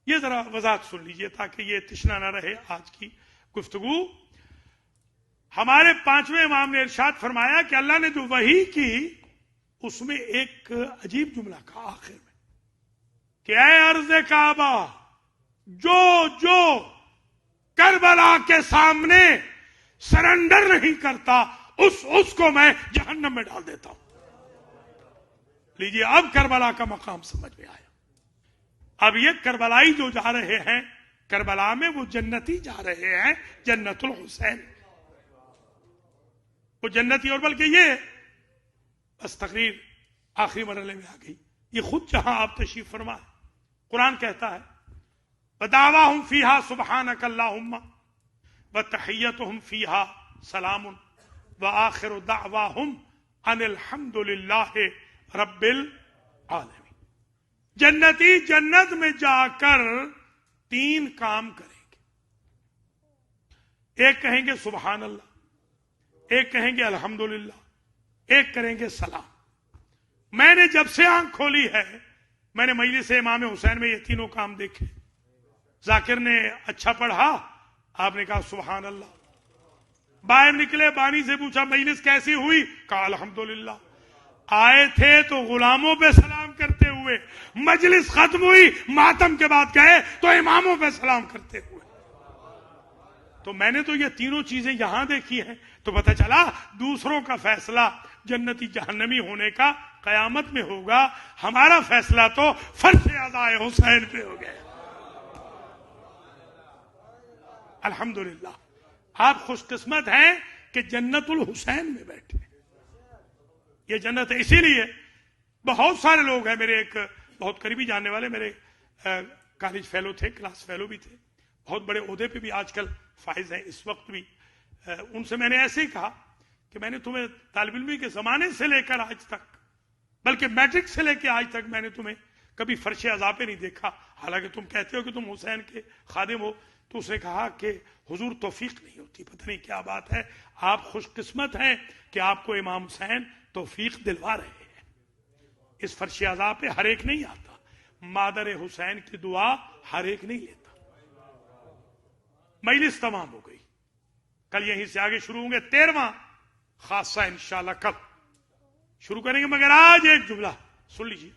یہ ذرا وضاحت سن لیجئے تاکہ یہ تشنا نہ رہے آج کی گفتگو. ہمارے 5ویں امام نے ارشاد فرمایا کہ اللہ نے جو وحی کی اس میں ایک عجیب جملہ کہا آخر میں کہ اے ارض کعبہ، جو کربلا کے سامنے سرنڈر نہیں کرتا اس کو میں جہنم میں ڈال دیتا ہوں. لیجیے اب کربلا کا مقام سمجھ میں آیا. اب یہ کربلائی جو جا رہے ہیں کربلا میں وہ جنتی جا رہے ہیں، جنت الحسین. وہ جنتی، اور بلکہ یہ بس تقریر آخری مرحلے میں آ گئی. یہ خود جہاں آپ تشریف فرما ہے قرآن کہتا ہے وَدَعْوَاهُمْ فِيهَا سُبْحَانَكَ اللَّهُمَّ وَتَحِيَّتُهُمْ فِيهَا سَلَامٌ وَآخِرُ دَعْوَاهُمْ أَنِ الْحَمْدُ لِلَّهِ رَبِّ الْعَالَمِينَ. جنتی جنت میں جا کر 3 کام کریں گے. ایک کہیں گے سبحان اللہ، ایک کہیں گے الحمدللہ، ایک کریں گے سلام. میں نے جب سے آنکھ کھولی ہے میں نے مجلس امام حسین میں یہ تینوں کام دیکھے. ذاکر نے اچھا پڑھا، آپ نے کہا سبحان اللہ. باہر نکلے بانی سے پوچھا مجلس کیسی ہوئی، کہا الحمدللہ. آئے تھے تو غلاموں پہ سلام کرتے ہوئے، مجلس ختم ہوئی ماتم کے بعد گئے تو اماموں پہ سلام کرتے ہوئے. تو میں نے تو یہ تینوں چیزیں یہاں دیکھی ہیں تو پتہ چلا دوسروں کا فیصلہ جنتی جہنمی ہونے کا قیامت میں ہوگا، ہمارا فیصلہ تو فرش عزائے حسین پہ ہو گیا. الحمدللہ آپ خوش قسمت ہیں کہ جنت الحسین میں بیٹھے. یہ جنت ہے. اسی لیے بہت سارے لوگ ہیں، میرے ایک بہت قریبی جاننے والے میرے کالج فیلو تھے، کلاس فیلو بھی تھے، بہت بڑے عہدے پہ بھی آج کل فائز ہیں اس وقت بھی. ان سے میں نے ایسے ہی کہا کہ میں نے تمہیں طالب علمی کے زمانے سے لے کر آج تک، بلکہ میٹرک سے لے کے آج تک میں نے تمہیں کبھی فرش عزا پہ نہیں دیکھا، حالانکہ تم کہتے ہو کہ تم حسین کے خادم ہو. تو اس نے کہا کہ حضور توفیق نہیں ہوتی، پتہ نہیں کیا بات ہے. آپ خوش قسمت ہیں کہ آپ کو امام حسین توفیق دلوا رہے ہیں. اس فرش عزا پہ ہر ایک نہیں آتا، مادر حسین کی دعا ہر ایک نہیں لیتا. مجلس تمام ہو گئی، کل یہیں سے آگے شروع ہوں گے. 13واں خاصہ انشاءاللہ کل شروع کریں گے، مگر آج ایک جملہ سن لیجیے.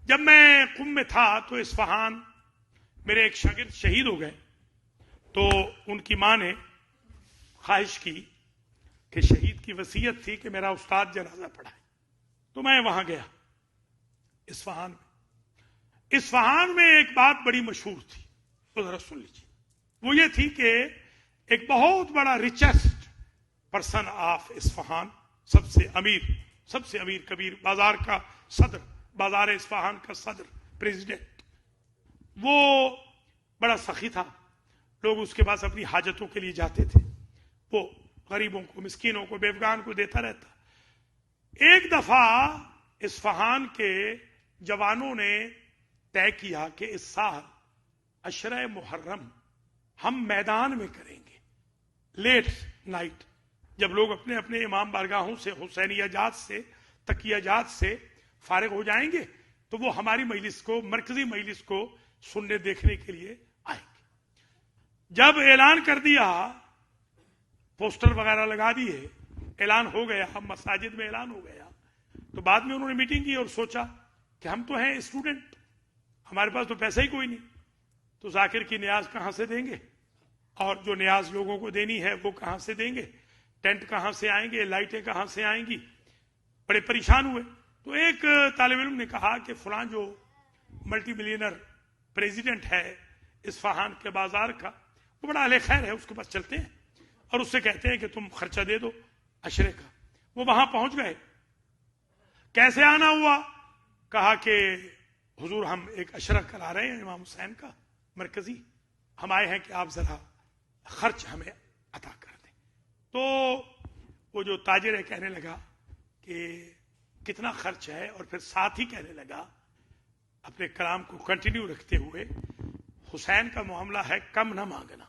جب میں قم میں تھا تو اصفہان میرے ایک شاگرد شہید ہو گئے، تو ان کی ماں نے خواہش کی کہ شہید کی وصیت تھی کہ میرا استاد جنازہ پڑھائے. تو میں وہاں گیا اصفہان میں. اصفہان میں ایک بات بڑی مشہور تھی، تو ذرا سن لیجیے. وہ یہ تھی کہ ایک بہت بڑا ریچسٹ پرسن آف اصفہان، سب سے امیر کبیر بازار کا صدر، بازار اصفہان کا صدر، پریزیڈنٹ، وہ بڑا سخی تھا. لوگ اس کے پاس اپنی حاجتوں کے لیے جاتے تھے، وہ غریبوں کو، مسکینوں کو، بیوگان کو دیتا رہتا. ایک دفعہ اصفہان کے جوانوں نے طے کیا کہ اس سال عشرہ محرم ہم میدان میں کریں گے. لیٹ نائٹ جب لوگ اپنے اپنے امام بارگاہوں سے، حسینیہ جات سے، تقیہ جات سے فارغ ہو جائیں گے تو وہ ہماری مجلس کو، مرکزی مجلس کو سننے دیکھنے کے لیے آئیں گے. جب اعلان کر دیا، پوسٹر وغیرہ لگا دیے، اعلان ہو گیا، مساجد میں اعلان ہو گیا، تو بعد میں انہوں نے میٹنگ کی اور سوچا کہ ہم تو ہیں اسٹوڈنٹ، ہمارے پاس تو پیسہ ہی کوئی نہیں، تو ذاکر کی نیاز کہاں سے دیں گے، اور جو نیاز لوگوں کو دینی ہے وہ کہاں سے دیں گے، ٹینٹ کہاں سے آئیں گے، لائٹیں کہاں سے آئیں گی. بڑے پریشان ہوئے. تو ایک طالب علم نے کہا کہ فلاں جو ملٹی ملینر پریزیڈنٹ ہے اصفہان کے بازار کا، وہ بڑا اہل خیر ہے، اس کے پاس چلتے ہیں اور اس سے کہتے ہیں کہ تم خرچہ دے دو عشرے کا. وہ وہاں پہنچ گئے. کیسے آنا ہوا؟ کہا کہ حضور ہم ایک عشرہ کرا رہے ہیں امام حسین کا مرکزی، ہم آئے ہیں کہ آپ ذرا خرچ ہمیں عطا کر دیں. تو وہ جو تاجر ہے کہنے لگا کہ کتنا خرچ ہے، اور پھر ساتھ ہی کہنے لگا اپنے کلام کو کنٹینیو رکھتے ہوئے، حسین کا معاملہ ہے کم نہ مانگنا،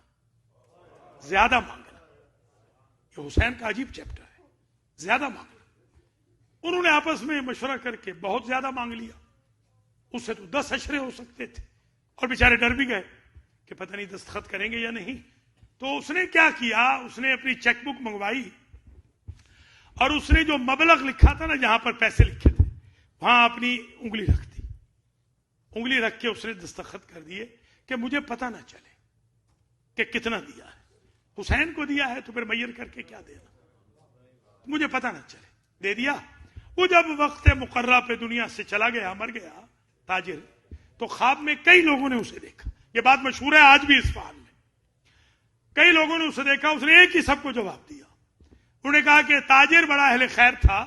زیادہ مانگنا. یہ حسین کا عجیب چیپٹر ہے، زیادہ مانگنا. انہوں نے آپس میں مشورہ کر کے بہت زیادہ مانگ لیا. اس سے تو 10 اشرے ہو سکتے تھے، اور بیچارے ڈر بھی گئے کہ پتہ نہیں دستخط کریں گے یا نہیں. تو اس نے کیا کیا، اس نے اپنی چیک بک منگوائی اور اس نے جو مبلغ لکھا تھا نا، جہاں پر پیسے لکھے تھے، وہاں اپنی انگلی رکھ دی. انگلی رکھ کے اس نے دستخط کر دیے کہ مجھے پتہ نہ چلے کہ کتنا دیا ہے. حسین کو دیا ہے تو پھر میئر کر کے کیا دینا، مجھے پتہ نہ چلے. دے دیا. وہ جب وقت مقررہ پہ دنیا سے چلا گیا، مر گیا تاجر، تو خواب میں کئی لوگوں نے اسے دیکھا. یہ بات مشہور ہے آج بھی اصفہان میں. کئی لوگوں نے اسے دیکھا. اس نے ایک ہی سب کو جواب دیا. انہوں نے کہا کہ تاجر بڑا اہل خیر تھا،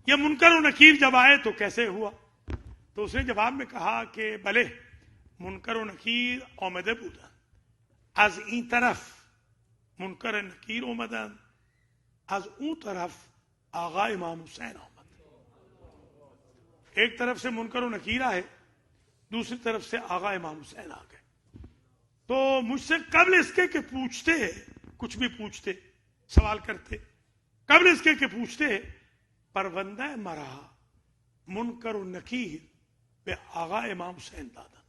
یہ منکر و نکیر جب آئے تو کیسے ہوا؟ تو اس نے جواب میں کہا کہ بلے منکر و نکیر آمده بودن، از این طرف منکر نکیر اومدن، از اون طرف آقا امام حسین آمد. ایک طرف سے منکر و نکیر آئے، دوسری طرف سے آقا امام حسین آ گئے. تو مجھ سے قبل اس کے کہ پوچھتے، کچھ بھی پوچھتے، سوال کرتے، قبل اس کے کہ پوچھتے، پروندہ مرا منکر و نکیر بے آقا امام حسین دادا.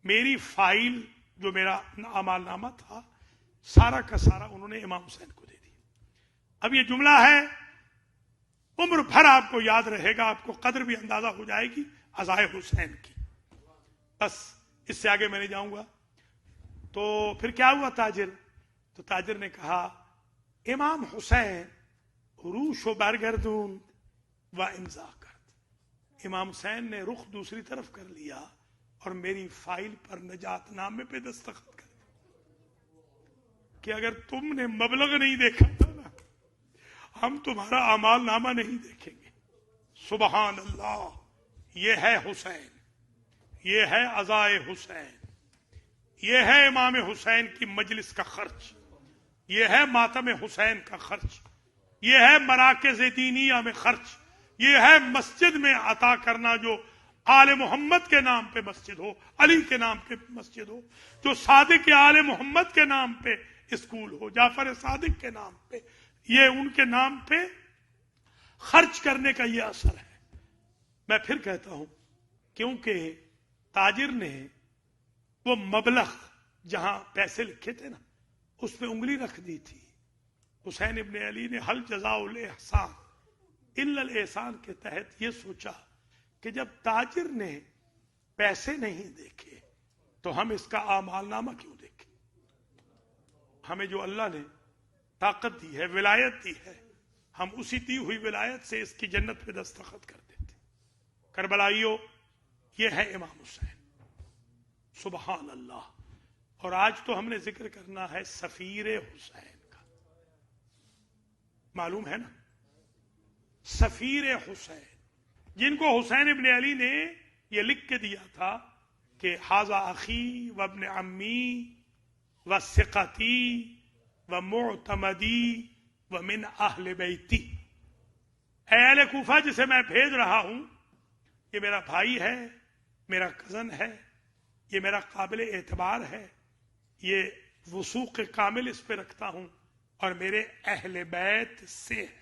میری فائل جو میرا اعمال نامہ تھا سارا کا سارا انہوں نے امام حسین کو دے دیا. اب یہ جملہ ہے عمر بھر آپ کو یاد رہے گا، آپ کو قدر بھی اندازہ ہو جائے گی عزائے حسین کی. بس اس سے آگے میں نہیں جاؤں گا. تو پھر کیا ہوا تاجر؟ تو تاجر نے کہا امام حسین روش و برگردون و امضا کرد. امام حسین نے رخ دوسری طرف کر لیا اور میری فائل پر نجات نامے پہ دستخط کر دی کہ اگر تم نے مبلغ نہیں دیکھا تھا نا، ہم تمہارا اعمال نامہ نہیں دیکھیں گے. سبحان اللہ. یہ ہے حسین، یہ ہے عزائے حسین، یہ ہے امام حسین کی مجلس کا خرچ، یہ ہے ماتم حسین کا خرچ، یہ ہے مراکز دینیہ میں خرچ، یہ ہے مسجد میں عطا کرنا، جو آل محمد کے نام پہ مسجد ہو، علی کے نام پہ مسجد ہو، جو صادق آل محمد کے نام پہ اسکول ہو، جعفر صادق کے نام پہ، یہ ان کے نام پہ خرچ کرنے کا یہ اثر ہے. میں پھر کہتا ہوں کیونکہ تاجر نے وہ مبلغ جہاں پیسے لکھے تھے نا اس پہ انگلی رکھ دی تھی. حسین ابن علی نے حل جزاء الاحسان الا الاحسان کے تحت یہ سوچا کہ جب تاجر نے پیسے نہیں دیکھے تو ہم اس کا اعمال نامہ کیوں دیکھیں؟ ہمیں جو اللہ نے طاقت دی ہے، ولایت دی ہے، ہم اسی دی ہوئی ولایت سے اس کی جنت پہ دستخط کر دیتے. کربلائیوں، یہ ہے امام حسین. سبحان اللہ. اور آج تو ہم نے ذکر کرنا ہے سفیر حسین کا. معلوم ہے نا، سفیر حسین، جن کو حسین ابن علی نے یہ لکھ کے دیا تھا کہ ھذا اخی و ابن عمی و ثقتی و معتمدی و من اہل بیتی. اے اہل کوفہ جسے میں بھیج رہا ہوں، یہ میرا بھائی ہے، میرا کزن ہے، یہ میرا قابل اعتبار ہے، یہ وثوق کامل اس پہ رکھتا ہوں، اور میرے اہل بیت سے ہے.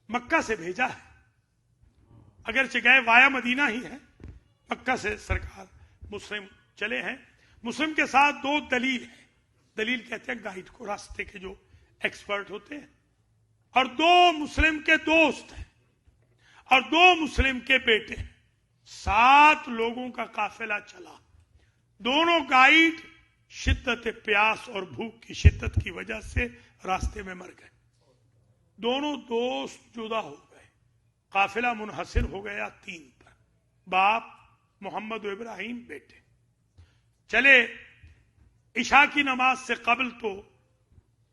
مکہ سے بھیجا ہے، اگرچہ گئے وایا مدینہ ہی ہے، مکہ سے سرکار مسلم چلے ہیں. مسلم کے ساتھ 2 دلیل ہیں. دلیل کہتے ہیں گائیڈ کو، راستے کے جو ایکسپرٹ ہوتے ہیں، اور 2 مسلم کے دوست ہیں، اور 2 مسلم کے بیٹے ہیں. 7 لوگوں کا قافلہ چلا. دونوں گائیڈ شدت پیاس اور بھوک کی شدت کی وجہ سے راستے میں مر گئے. دونوں دوست جدا ہو گئے. قافلہ منحصر ہو گیا 3 پر، باپ، محمد و ابراہیم، بیٹے. چلے عشاء کی نماز سے قبل تو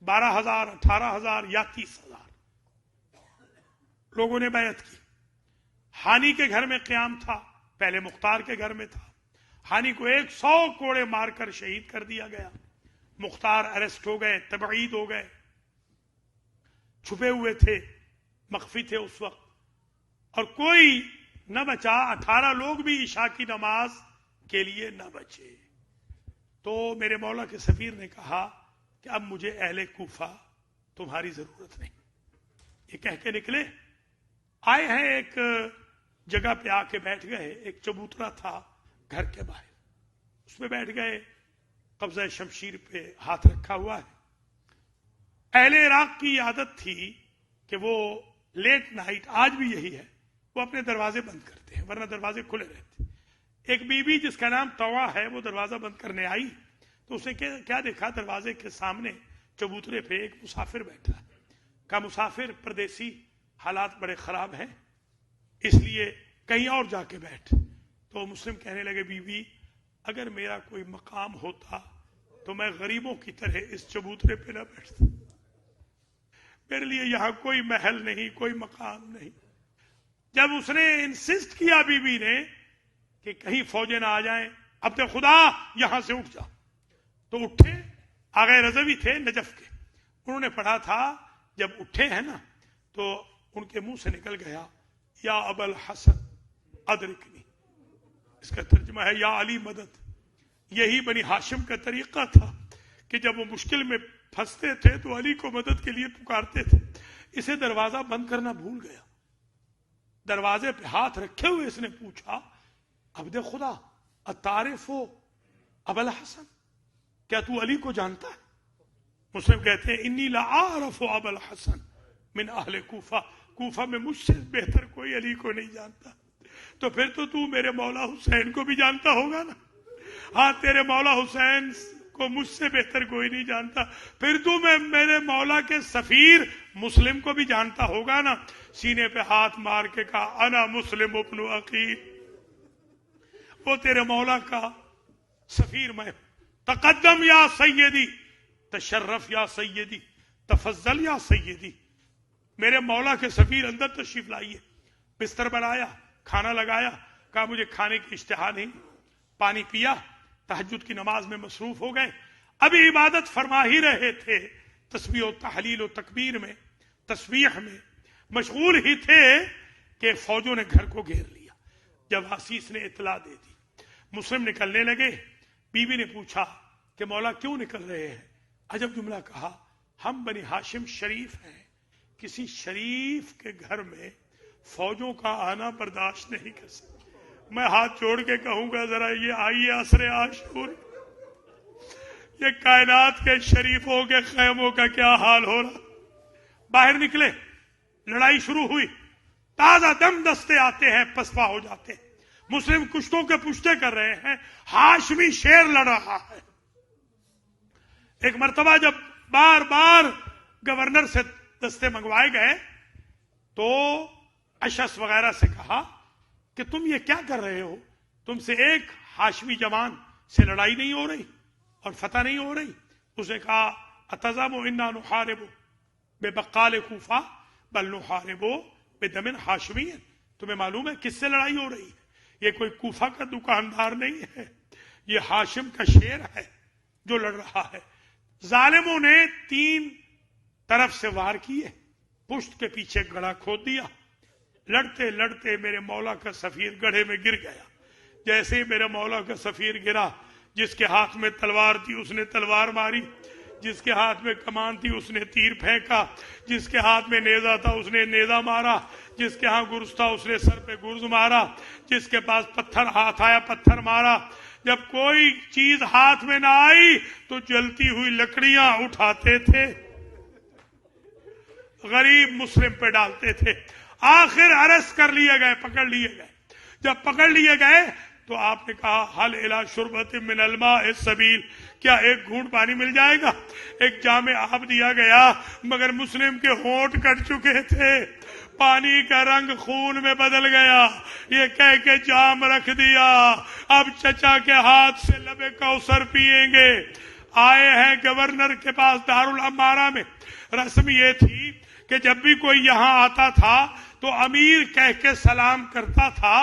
12,000 18,000 یا 30,000 لوگوں نے بیعت کی. ہانی کے گھر میں قیام تھا، پہلے مختار کے گھر میں تھا. ہانی کو 100 کوڑے مار کر شہید کر دیا گیا. مختار اریسٹ ہو گئے، تبعید ہو گئے، چھپے ہوئے تھے، مخفی تھے اس وقت، اور کوئی نہ بچا. 18 لوگ بھی عشاء کی نماز کے لیے نہ بچے. تو میرے مولا کے سفیر نے کہا کہ اب مجھے اہل کوفہ تمہاری ضرورت نہیں. یہ کہہ کے نکلے. آئے ہیں ایک جگہ پہ آ کے بیٹھ گئے. ایک چبوترا تھا گھر کے باہر, اس میں بیٹھ گئے, قبضہ شمشیر پہ ہاتھ رکھا ہوا ہے. اہل عراق کی عادت تھی کہ وہ لیٹ نائٹ, آج بھی یہی ہے, وہ اپنے دروازے بند کرتے ہیں ورنہ دروازے کھلے رہتے. ایک بی بی جس کا نام طوا ہے وہ دروازہ بند کرنے آئی تو اس نے کیا دیکھا, دروازے کے سامنے چبوترے پہ ایک مسافر بیٹھا ہے. کہا مسافر پردیسی, حالات بڑے خراب ہیں اس لیے کہیں اور جا کے بیٹھ. تو مسلم کہنے لگے بی بی اگر میرا کوئی مقام ہوتا تو میں غریبوں کی طرح اس چبوترے پہ نہ بیٹھتا. میرے لیے یہاں کوئی محل نہیں, کوئی مقام نہیں. جب اس نے انسسٹ کیا بی بی نے کہ کہیں فوجیں نہ آ جائیں, اب تو خدا یہاں سے اٹھ جا, تو اٹھے. آغا رضوی تھے نجف کے, انہوں نے پڑھا تھا جب اٹھے ہیں نا تو ان کے منہ سے نکل گیا یا ابا الحسن ادرکنی. اس کا ترجمہ ہے یا علی مدد. یہی بنی ہاشم کا طریقہ تھا کہ جب وہ مشکل میں پھنستے تھے تو علی کو مدد کے لیے پکارتے تھے. اسے دروازہ بند کرنا بھول گیا. دروازے پہ ہاتھ رکھے ہوئے اس نے پوچھا عبد خدا اتعرف ابا الحسن, کیا تو علی کو جانتا ہے؟ مسلم کہتے ہیں انی لا اعرف ابا الحسن من اہل کوفہ, کوفہ میں مجھ سے بہتر کوئی علی کو نہیں جانتا. تو پھر تو میرے مولا حسین کو بھی جانتا ہوگا نا. ہاں تیرے مولا حسین کو مجھ سے بہتر کوئی نہیں جانتا, پھر تو میرے مولا کے سفیر مسلم کو بھی جانتا ہوگا نا. سینے پہ ہاتھ مار کے کہا انا مسلم ابن عقیل, وہ تیرے مولا کا سفیر میں. تقدم یا سیدی, تشرف یا سیدی, تفضل یا سیدی. میرے مولا کے سفیر اندر تشریف لائیے. بستر بنایا, کھانا لگایا, کہا مجھے کھانے کی اشتہا نہیں. پانی پیا, تہجد کی نماز میں مصروف ہو گئے. ابھی عبادت فرما ہی رہے تھے, تسبیح و تحلیل و تکبیر میں, تسبیح میں مشغول ہی تھے کہ فوجوں نے گھر کو گھیر لیا. جب حسیس نے اطلاع دے دی, مسلم نکلنے لگے. بی بی نے پوچھا کہ مولا کیوں نکل رہے ہیں؟ عجب جملہ کہا, ہم بنی ہاشم شریف ہیں, کسی شریف کے گھر میں فوجوں کا آنا برداشت نہیں کر سکتے. میں ہاتھ جوڑ کے کہوں گا ذرا یہ آئیے عصر عاشور, یہ کائنات کے شریفوں کے خیموں کا کیا حال ہو رہا. باہر نکلے, لڑائی شروع ہوئی. تازہ دم دستے آتے ہیں, پسپا ہو جاتے ہیں. مسلم کشتوں کے پشتے کر رہے ہیں, ہاشمی شیر لڑ رہا ہے. ایک مرتبہ جب بار بار گورنر سے دستے منگوائے گئے تو اشعث وغیرہ سے کہا کہ تم یہ کیا کر رہے ہو, تم سے ایک ہاشمی جوان سے لڑائی نہیں ہو رہی اور فتح نہیں ہو رہی. اس نے کہا اتزعم انا نحارب ببقال کوفہ بل نحارب بدم ہاشمی. تمہیں معلوم ہے کس سے لڑائی ہو رہی ہے؟ یہ کوئی کوفہ کا دکاندار نہیں ہے, یہ ہاشم کا شیر ہے جو لڑ رہا ہے. ظالموں نے 3 طرف سے وار کیے, پشت کے پیچھے گڑھا کھود دیا. لڑتے لڑتے میرے مولا کا سفیر گڑھے میں گر گیا. جیسے ہی میرے مولا کا سفیر گرا, جس کے ہاتھ میں تلوار تھی اس نے تلوار ماری, جس کے ہاتھ میں کمان تھی اس نے تیر پھینکا, جس کے ہاتھ میں نیزہ تھا اس نے نیزہ مارا, جس کے ہاں گرز تھا اس نے سر پہ گرز مارا, جس کے پاس پتھر ہاتھ آیا پتھر مارا. جب کوئی چیز ہاتھ میں نہ آئی تو جلتی ہوئی لکڑیاں اٹھاتے تھے, غریب مسلم پہ ڈالتے تھے. آخر ارسٹ کر لیے گئے, پکڑ لیے گئے. جب پکڑ لیے گئے تو آپ نے کہا حل الی شربۃ من الماء السبیل, کیا ایک گھونٹ پانی مل جائے گا؟ ایک جام آب دیا گیا مگر مسلم کے ہونٹ کٹ چکے تھے, پانی کا رنگ خون میں بدل گیا. یہ کہہ کے جام رکھ دیا, اب چچا کے ہاتھ سے لبے کوثر پیئیں گے. آئے ہیں گورنر کے پاس دارالامارہ میں. رسم یہ تھی کہ جب بھی کوئی یہاں آتا تھا تو امیر کہہ کے سلام کرتا تھا.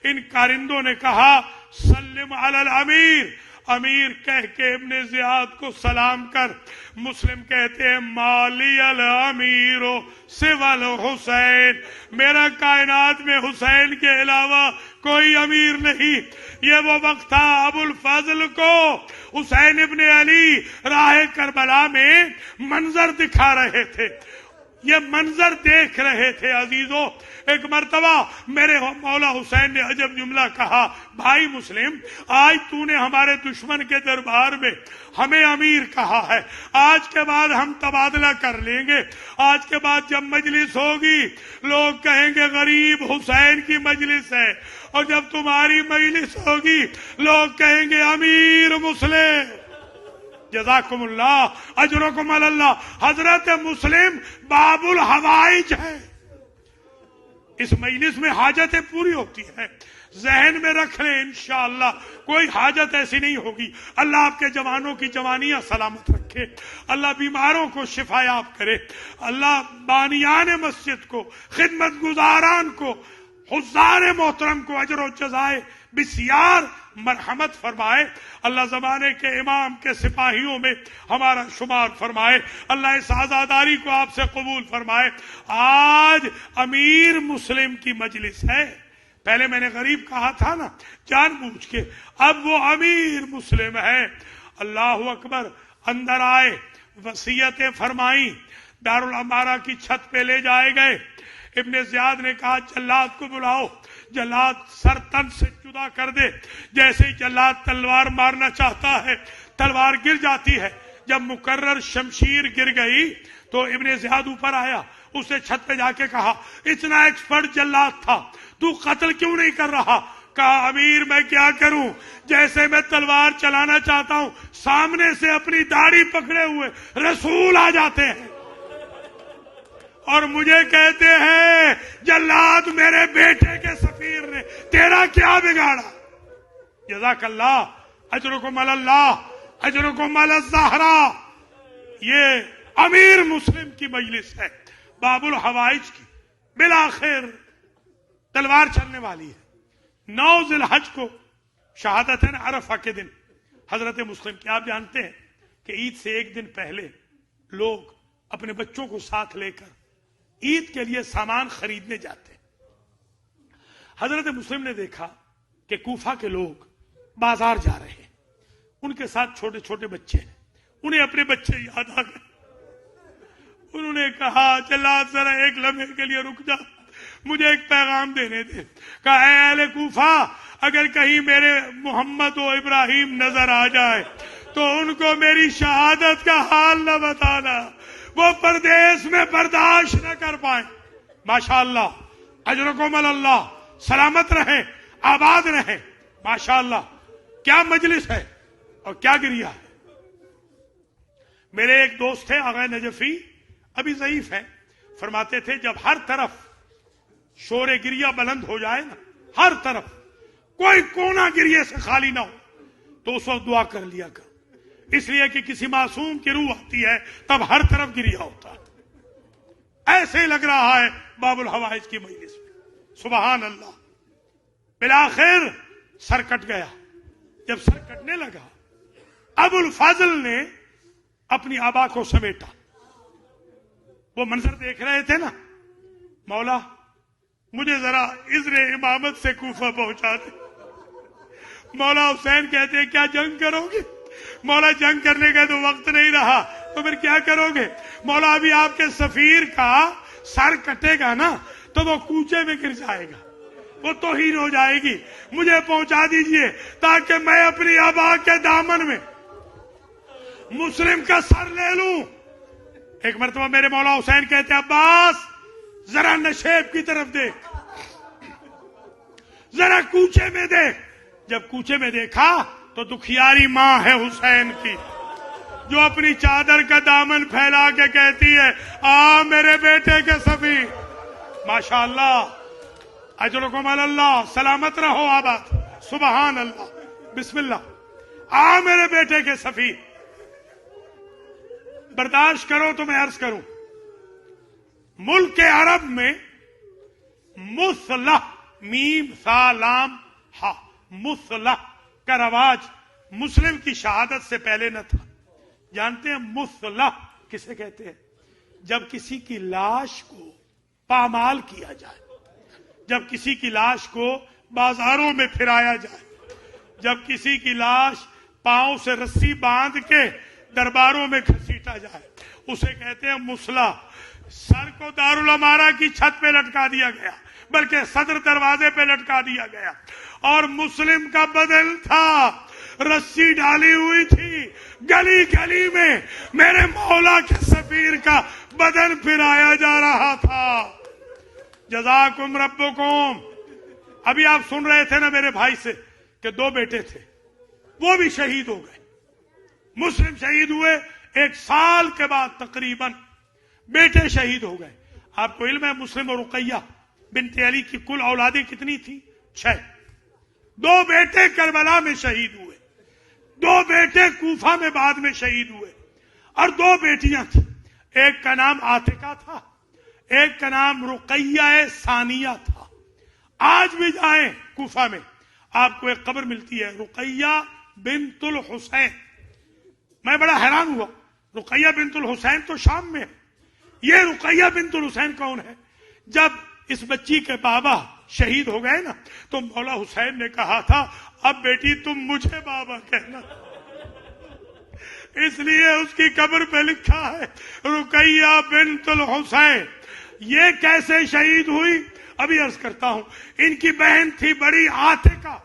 ان کارندوں نے کہا سلم علی الامیر, امیر کہہ کے ابن زیاد کو سلام کر. مسلم کہتے ہیں مالی الامیر سوى الحسین, میرا کائنات میں حسین کے علاوہ کوئی امیر نہیں. یہ وہ وقت تھا ابو الفضل کو حسین ابن علی راہ کربلا میں منظر دکھا رہے تھے. یہ منظر دیکھ رہے تھے عزیزوں. ایک مرتبہ میرے مولا حسین نے عجب جملہ کہا, بھائی مسلم, آج تو نے ہمارے دشمن کے دربار میں ہمیں امیر کہا ہے, آج کے بعد ہم تبادلہ کر لیں گے. آج کے بعد جب مجلس ہوگی لوگ کہیں گے غریب حسین کی مجلس ہے, اور جب تمہاری مجلس ہوگی لوگ کہیں گے امیر مسلم. جزاکم اللہ, اجرکم اللہ. حضرت مسلم باب الحوائج ہے. اس مجلس میں حاجتیں پوری ہوتی ہیں, ذہن میں رکھ لیں انشاءاللہ کوئی حاجت ایسی نہیں ہوگی. اللہ آپ کے جوانوں کی جوانیاں سلامت رکھے, اللہ بیماروں کو شفا یاب کرے, اللہ بانیان مسجد کو, خدمت گزاران کو, حضار محترم کو اجر و جزائے بسیار مرحمت فرمائے. اللہ زمانے کے امام کے سپاہیوں میں ہمارا شمار فرمائے. اللہ اس آزاداری کو آپ سے قبول فرمائے. آج امیر مسلم کی مجلس ہے. پہلے میں نے غریب کہا تھا نا جان بوجھ کے, اب وہ امیر مسلم ہے. اللہ اکبر. اندر آئے, وصیتیں فرمائیں, دارالامارہ کی چھت پہ لے جائے گئے. ابن زیاد نے کہا جلاد کو بلاؤ, جلاد سر تن سے جدا کر دے. جیسے ہی جلاد تلوار مارنا چاہتا ہے تلوار گر جاتی ہے. جب مقرر شمشیر گر گئی تو ابن زیاد اوپر آیا, اس نے چھت پہ جا کے کہا اتنا ایکسپرٹ جلاد تھا تو قتل کیوں نہیں کر رہا؟ کہا امیر میں کیا کروں, جیسے میں تلوار چلانا چاہتا ہوں سامنے سے اپنی داڑھی پکڑے ہوئے رسول آ جاتے ہیں اور مجھے کہتے ہیں جلاد میرے بیٹے کے سفیر نے تیرا کیا بگاڑا. جزاک اللہ, اجرکم اللہ, اجرکم الزہرا. یہ امیر مسلم کی مجلس ہے, باب الحوائج کی. بالآخر تلوار چلنے والی ہے. 9 ذی الحج کو شہادت ہے نا, عرفہ کے دن حضرت مسلم کی. آپ جانتے ہیں کہ عید سے ایک دن پہلے لوگ اپنے بچوں کو ساتھ لے کر عید کے لیے سامان خریدنے جاتے ہیں. حضرت مسلم نے دیکھا کہ کوفہ کے لوگ بازار جا رہے ہیں, ان کے ساتھ چھوٹے چھوٹے بچے ہیں. انہیں اپنے بچے یاد آ گئے. انہوں نے کہا جلاد ذرا ایک لمحے کے لیے رک جا, مجھے ایک پیغام دینے دے. کہا اے اہل کوفہ, اگر کہیں میرے محمد و ابراہیم نظر آ جائے تو ان کو میری شہادت کا حال نہ بتانا, وہ پردیس میں برداشت نہ کر پائیں. ماشاءاللہ, اجرکم اللہ. سلامت رہیں, آباد رہیں. ماشاءاللہ, کیا مجلس ہے اور کیا گریا ہے. میرے ایک دوست تھے آغا نجفی, ابھی ضعیف ہیں, فرماتے تھے جب ہر طرف شور گریہ بلند ہو جائے نا, ہر طرف کوئی کونا گریے سے خالی نہ ہو, تو اس وقت دعا کر لیا کر, اس لیے کہ کسی معصوم کی روح آتی ہے تب ہر طرف گریہ ہوتا ہے. ایسے ہی لگ رہا ہے باب الحوائج کی مجلس میں. سبحان اللہ. بالآخر سر کٹ گیا. جب سر کٹنے لگا ابو الفضل نے اپنی آبا کو سمیٹا. وہ منظر دیکھ رہے تھے نا, مولا مجھے ذرا عذر امامت سے کوفہ پہنچا دے. مولا حسین کہتے ہیں کیا جنگ کرو گے؟ مولا جنگ کرنے کا تو وقت نہیں رہا, تو پھر کیا کرو گے؟ مولا ابھی آپ کے سفیر کا سر کٹے گا نا تو وہ کوچے میں گر جائے گا, وہ توہین ہو جائے گی, مجھے پہنچا دیجئے تاکہ میں اپنی آبا کے دامن میں مسلم کا سر لے لوں. ایک مرتبہ میرے مولا حسین کہتے ہیں عباس ذرا نشیب کی طرف دیکھ, ذرا کوچے میں دیکھ. جب کوچے میں دیکھا تو دکھیاری ماں ہے حسین کی, جو اپنی چادر کا دامن پھیلا کے کہتی ہے آ میرے بیٹے کے سفیر. ماشاءاللہ, اجرکم اللہ. سلامت رہو, آباد. سبحان اللہ. بسم اللہ. آ میرے بیٹے کے سفیر. برداشت کرو تو میں عرض کروں, ملک عرب میں مصلح, میم سا لام ہا, مصلح کا رواج مسلم کی شہادت سے پہلے نہ تھا. جانتے ہیں مصلح کسے کہتے ہیں؟ جب کسی کی لاش کو پامال کیا جائے, جب کسی کی لاش کو بازاروں میں پھرایا جائے, جب کسی کی لاش پاؤں سے رسی باندھ کے درباروں میں گھسیٹا جائے, اسے کہتے ہیں مصلح. سر کو دارالعمارہ کی چھت پہ لٹکا دیا گیا، بلکہ صدر دروازے پہ لٹکا دیا گیا، اور مسلم کا بدن تھا، رسی ڈالی ہوئی تھی، گلی گلی میں میرے مولا کے سفیر کا بدن پھرایا جا رہا تھا۔ جزاکم ربکم۔ ابھی آپ سن رہے تھے نا میرے بھائی سے کہ 2 بیٹے تھے، وہ بھی شہید ہو گئے، مسلم شہید ہوئے، 1 سال کے بعد تقریباً بیٹے شہید ہو گئے۔ آپ کو علم ہے مسلم اور رقیہ بنت علی کی کل اولادیں کتنی تھی؟ 6۔ 2 بیٹے کربلا میں شہید ہوئے، 2 بیٹے کوفہ میں بعد میں شہید ہوئے، اور 2 بیٹیاں تھیں، ایک کا نام عاتقہ تھا، ایک کا نام رقیہ ثانیہ تھا۔ آج بھی جائیں کوفہ میں آپ کو ایک قبر ملتی ہے، رقیہ بنت الحسین۔ میں بڑا حیران ہوا، رقیہ بنت الحسین تو شام میں ہے، یہ رقیہ بنت الحسین کون ہے؟ جب اس بچی کے بابا شہید ہو گئے نا تو مولا حسین نے کہا تھا اب بیٹی تم مجھے بابا کہنا، اس لیے اس کی قبر پہ لکھا ہے رقیہ بنت الحسین۔ یہ کیسے شہید ہوئی؟ ابھی عرض کرتا ہوں۔ ان کی بہن تھی بڑی عاتقہ،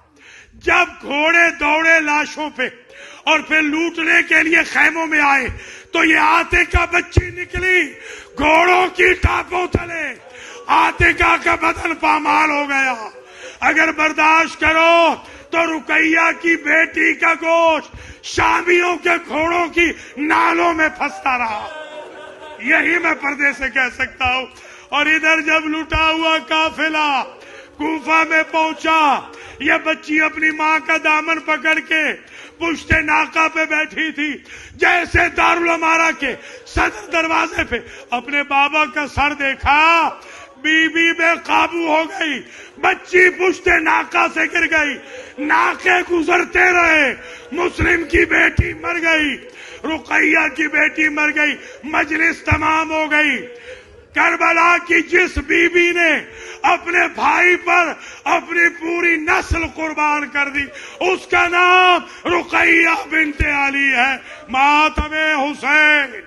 جب گھوڑے دوڑے لاشوں پہ اور پھر لوٹنے کے لیے خیموں میں آئے تو یہ عاتقہ بچی نکلی گھوڑوں کی ٹاپوں تلے، عاتقہ کا بدن پامال ہو گیا۔ اگر برداشت کرو تو رقیہ کی بیٹی کا گوشت شامیوں کے گھوڑوں کی نالوں میں پھنستا رہا، یہی میں پردے سے کہہ سکتا ہوں۔ اور ادھر جب لوٹا ہوا قافلہ کوفہ میں پہنچا، یہ بچی اپنی ماں کا دامن پکڑ کے پشت ناکہ پہ بیٹھی تھی، جیسے دارالعمارہ کے صدر دروازے پہ اپنے بابا کا سر دیکھا، بی بی بے قابو ہو گئی، بچی پشت ناکہ سے گر گئی، ناکے گزرتے رہے، مسلم کی بیٹی مر گئی، رقیہ کی بیٹی مر گئی، مجلس تمام ہو گئی۔ کربلا کی جس بی بی نے اپنے بھائی پر اپنی پوری نسل قربان کر دی، اس کا نام رقیہ بنت علی ہے، ماتم حسین۔